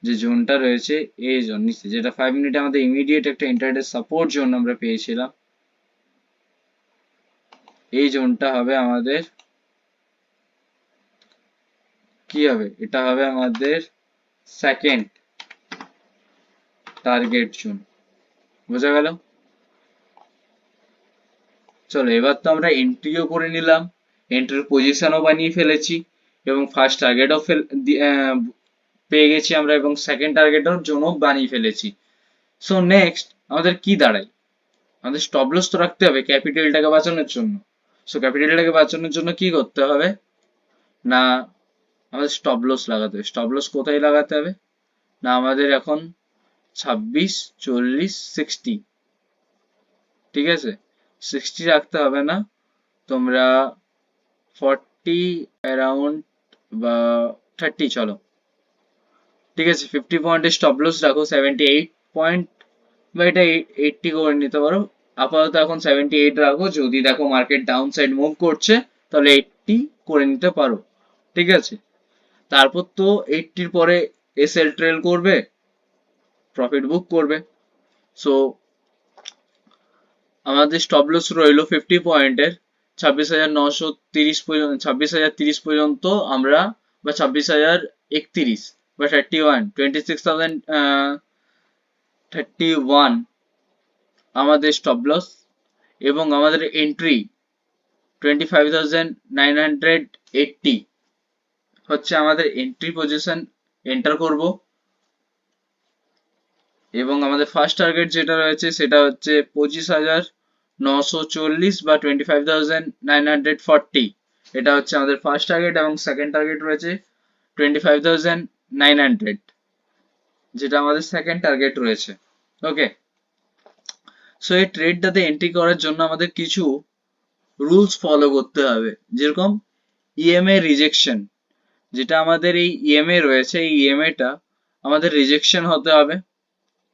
যে জোনটা রয়েছে এই জোন নিচে, যেটা 5 মিনিটে আমাদের ইমিডিয়েট একটা ইন্টারডে সাপোর্ট জোন আমরা পেয়েছিলাম। এই জোনটা হবে আমাদের কি হবে, এটা হবে আমাদের সেকেন্ড টার্গেট জোন। বোঝা গেল? চলো, এবার তো আমরা এন্ট্রিও করে নিলাম, এন্ট্রির পজিশনও বানিয়ে ফেলেছি, এবং ফার্স্ট টার্গেটও পেয়ে গেছি আমরা, এবং সেকেন্ড টার্গেটের জন্য বানিয়ে ফেলেছি। সো নেক্সট আমাদের কি দাঁড়ায়, আমাদের স্টপ লস তো রাখতে হবে ক্যাপিটালটাকে বাঁচানোর জন্য। সো ক্যাপিটালটাকে বাঁচানোর জন্য কি করতে হবে না, আমাদের স্টপ লস লাগাতে হবে। স্টপ লস কোথায় লাগাতে হবে না, আমাদের এখন 26, 40, 60, ঠিক আছে, 60 রাখতে হবে না, তোমরা 40 অ্যারাউন্ড বা 30, চলো ঠিক আছে, 50 পয়েন্টের স্টপ লস রাখো, 78 পয়েন্ট বা এটা 80 করে নিতে পারো। আপাতত এখন 78 রাখো, যদি দেখো মার্কেট ডাউন সাইড মুভ করছে তাহলে 80 করে নিতে পারো। ঠিক আছে, তারপর তো 80-র পরে এসএল ট্রেল করবে, প্রফিট বুক করবে। সো আমাদের স্টপ লস রইলো 50 পয়েন্টের, 26,930 পর্যন্ত, 26,030 পর্যন্ত আমরা, বা 26,031 বা 31, 26,031 আমাদের স্টপ লস, এবং আমাদের এন্ট্রি 25,980 হচ্ছে আমাদের এন্ট্রি পজিশন, এন্টার করব। এবং আমাদের ফার্স্ট টার্গেট যেটা রয়েছে সেটা হচ্ছে 25,940 বা 25,940, এটা হচ্ছে আমাদের ফার্স্ট টার্গেট, এবং সেকেন্ড টার্গেট রয়েছে 25,900, যেটা আমাদের সেকেন্ড টার্গেট রয়েছে। ওকে, সো এই ট্রেডটাতে এন্ট্রি করার জন্য আমাদের কিছু রুলস ফলো করতে হবে। যেরকম ইএমএ রিজেকশন, যেটা আমাদের এই ইএমএ রয়েছে, এই ইএমএটা আমাদের রিজেকশন হতে হবে।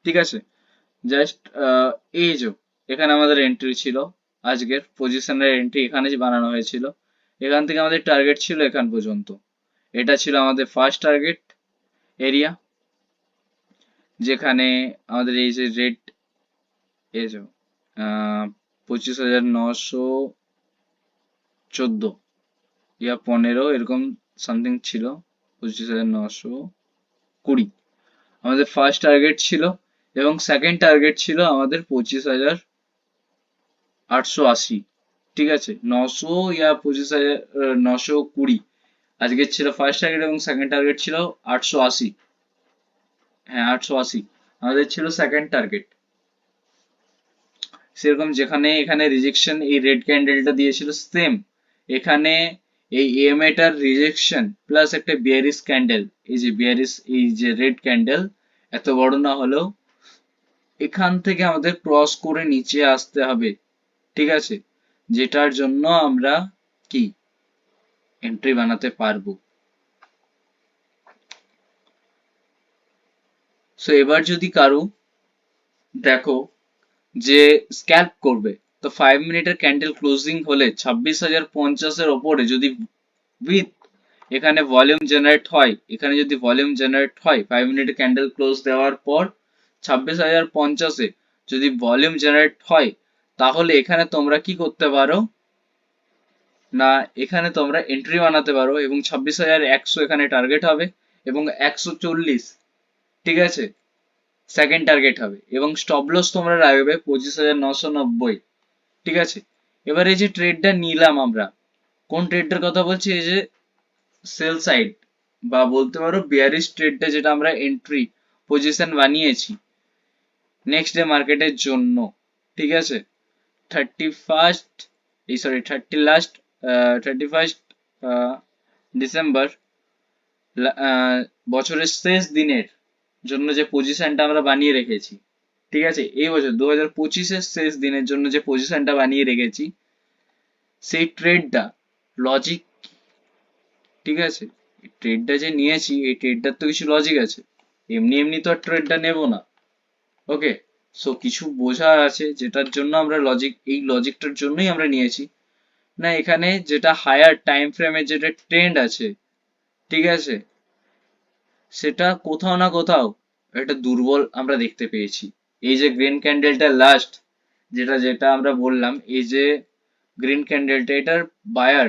ঠিক আছে, জাস্ট এই যে এখানে আমাদের এন্ট্রি ছিল, আজকের পজিশনের এন্ট্রি এখানে যে বানানো হয়েছিল, এখান থেকে আমাদের টার্গেট ছিল এখান পর্যন্ত। এটা ছিল আমাদের ফার্স্ট টার্গেট এরিয়া, যেখানে আমাদের এই যে রেড, এই যে 25,914 ইয়া 15 এরকম সামথিং ছিল, 25,920 আমাদের ফার্স্ট টার্গেট ছিল। এবং সেকেন্ড টার্গেট ছিল আমাদের 25,880। ঠিক আছে, 900 ইয়া 25,920 আজকের ছিল ফার্স্ট টার্গেট, এবং সেকেন্ড টার্গেট ছিল 880। হ্যাঁ, 880 আমাদের ছিল সেকেন্ড টার্গেট। সেরকম যেখানে এখানে রিজেকশন এই রেড ক্যান্ডেলটা দিয়েছিল, সেম এখানে এই ইএমএ টার রিজেকশন প্লাস একটা বিয়ারিশ ক্যান্ডেল, এই যে বিয়ারিশ, এই যে রেড ক্যান্ডেল এত বড় না হলেও এখান থেকে আমাদের ক্রস করে নিচে আসতে হবে। ঠিক আছে, যেটার জন্য আমরা কি এন্ট্রি বানাতে পারবো। সো এবার যদি কারো দেখো যে স্ক্যাল্প করবে, তো 5 মিনিটের ক্যান্ডেল ক্লোজিং হলে 26,050 ওপরে যদি উইথ এখানে ভলিউম জেনারেট হয়, এখানে যদি ভলিউম জেনারেট হয় 5 মিনিটের ক্যান্ডেল ক্লোজ দেওয়ার পর 26,050-এ যদি ভলিউম জেনারেট হয়, তাহলে এখানে তোমরা কি করতে পারো না, এখানে তোমরা এন্ট্রি বানাতে পারো, এবং 26,100 এখানে টার্গেট হবে, এবং 140, ঠিক আছে, সেকেন্ড টার্গেট হবে, এবং স্টপ লস তোমরা রাখবে 25,990। ঠিক আছে, এবার এই যে ট্রেডটা নিলাম আমরা, কোন ট্রেডটার কথা বলছি, এই যে সেল সাইড বা বলতে পারো বিয়ারিশ ট্রেডটা, যেটা আমরা এন্ট্রি পজিশন বানিয়েছি নেক্সট ডে মার্কেটের জন্য। ঠিক আছে, 31st, এই সরি 31st ডিসেম্বর, বছরের শেষ দিনের জন্য যে পজিশনটা আমরা বানিয়ে রেখেছি। ঠিক আছে, এই বছর 2025-এর শেষ দিনের জন্য যে পজিশনটা বানিয়ে রেখেছি, সেই ট্রেডটা লজিক, ঠিক আছে, এই ট্রেডটা যে নিয়েছি, এই ট্রেডটার তো কিছু লজিক আছে, এমনি এমনি তো আর ট্রেডটা নেব না। ওকে, সো কিছু বোঝা আছে, যেটার জন্য আমরা লজিক, এই লজিকটার জন্যই আমরা নিয়েছি। না, এখানে যেটা হায়ার টাইম ফ্রেমের যেটা ট্রেন্ড আছে, ঠিক আছে, সেটা কোথাও না কোথাও একটা দুর্বল আমরা দেখতে পেয়েছি। এই যে গ্রিন ক্যান্ডেলটা লাস্ট, যেটা যেটা আমরা বললাম, এই যে গ্রিন ক্যান্ডেলটা, এটার বায়ার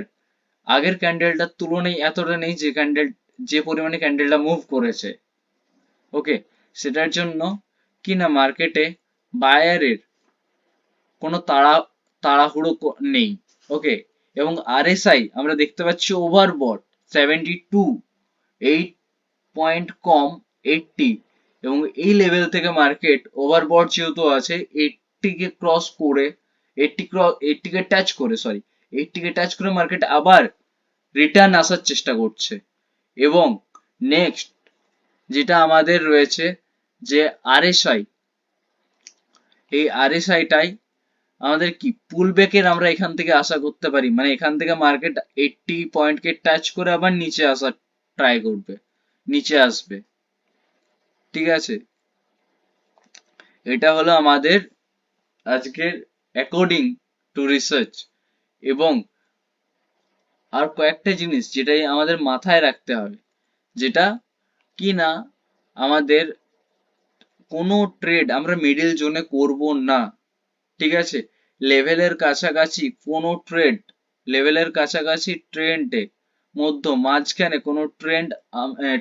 আগের ক্যান্ডেলটার তুলনায় এতটা নেই, যে ক্যান্ডেল, যে পরিমাণে ক্যান্ডেলটা মুভ করেছে। ওকে, সেটার জন্য কি না মার্কেটে বায়ারের কোনো তাড়াহুড়ো নেই। ওকে, এবং আরএসআই আমরা দেখতে পাচ্ছি ওভারবট 72, 8 পয়েন্ট কম 80, এবং এই লেভেল থেকে মার্কেট ওভারবট যেহেতু আছে, 80 কে ক্রস করে, 80 কে টাচ করে, সরি 80 কে টাচ করে মার্কেট আবার রিটার্ন আসার চেষ্টা করছে। এবং নেক্সট যেটা আমাদের রয়েছে যে আরএসআই, এই আরএসআইটাই আমাদের কি পুল ব্যাকের আমরা এখান থেকে আশা করতে পারি, মানে এখান থেকে মার্কেট 80 পয়েন্টকে টাচ করে আবার নিচে আসার ট্রাই করবে, নিচে আসবে। ঠিক আছে, এটা হলো আমাদের আজকের অ্যাকর্ডিং টু রিসার্চ। এবং আর কয়েকটা জিনিস যেটাই আমাদের মাথায় রাখতে হবে, যেটা কি না আমাদের কোনো ট্রেড আমরা মিডল জোনে করব না। ঠিক আছে, লেভেলের কাছাকাছি কোনো ট্রেড, লেভেলের কাছাকাছি ট্রেন্ডে মাঝখানে কোনো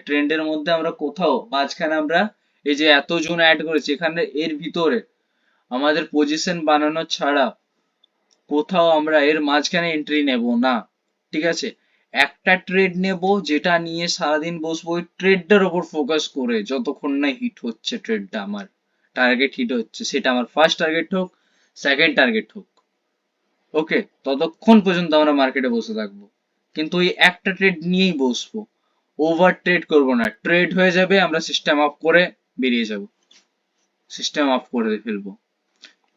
ট্রেন্ডের মধ্যে আমরা কোথাও মাঝখানে আমরা এই যে এত জোন অ্যাড করেছি, এখানে এর ভিতরে আমাদের পজিশন বানানো ছাড়া কোথাও আমরা এর মাঝখানে এন্ট্রি নেব না। ঠিক আছে, একটা ট্রেড নেব, যেটা নিয়ে সারাদিন বসবো, ওই ট্রেডটার উপর ফোকাস করে, যতক্ষণ না হিট হচ্ছে ট্রেডটা, আমার টার্গেট হিট হচ্ছে, সেটা আমার ফার্স্ট টার্গেট হোক, সেকেন্ড টার্গেট হোক। ওকে, ততক্ষণ পর্যন্ত আমরা মার্কেটে বসে থাকবো, কিন্তু ওই একটা ট্রেড নিয়েই বসবো, ওভার ট্রেড করবো না। ট্রেড হয়ে যাবে, আমরা সিস্টেম অফ করে বেরিয়ে যাব, সিস্টেম অফ করে ফেলবো।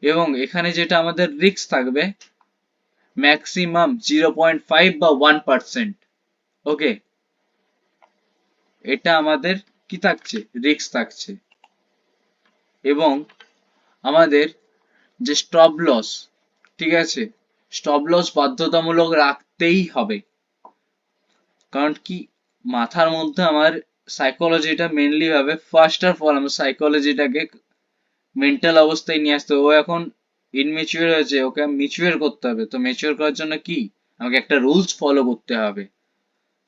এবং এখানে যেটা আমাদের রিস্ক থাকবে, ম্যাক্সিমাম 0.5 বা 1%। ওকে, এটা আমাদের কি থাকছে, রিস্ক থাকছে। এবং আমাদের যে স্টপ লস, ঠিক আছে, স্টপ লস বাধ্যতামূলক রাখতেই হবে। কারণ কি, মাথার মধ্যে আমার সাইকোলজিটা মেনলি ভাবে, ফার্স্ট অফ অল আমার সাইকোলজিটাকে মেন্টাল অবস্থায় নিয়ে আসতে হবে। ও এখন ইনমেচিউর হয়েছে, ওকে ম্যাচিওর করতে হবে। তো ম্যাচিওর করার জন্য কি, আমাকে একটা রুলস ফলো করতে হবে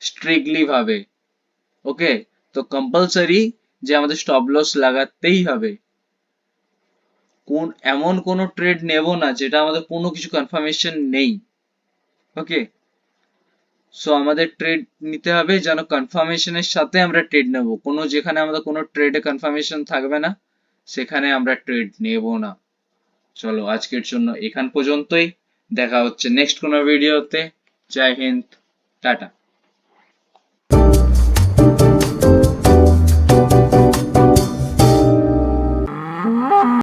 স্ট্রিক্টলি ভাবে। ওকে, তো কম্পালসারি যে আমাদের স্টপ লস লাগাতেই হবে। এমন কোনো ট্রেড নেব না যেটা আমাদের কোনো কিছু কনফার্মেশন নেই। ওকে, সো আমাদের ট্রেড নিতে হবে যেন কনফার্মেশনের সাথে আমরা ট্রেড নেব। কোনো যেখানে আমাদের কোনো ট্রেডে কনফার্মেশন থাকবে না সেখানে আমরা ট্রেড নেব না। চলো আজকের জন্য এখান পর্যন্তই, দেখা হচ্ছে নেক্সট কোনো ভিডিওতে। জয় হিন্দ, টাটা।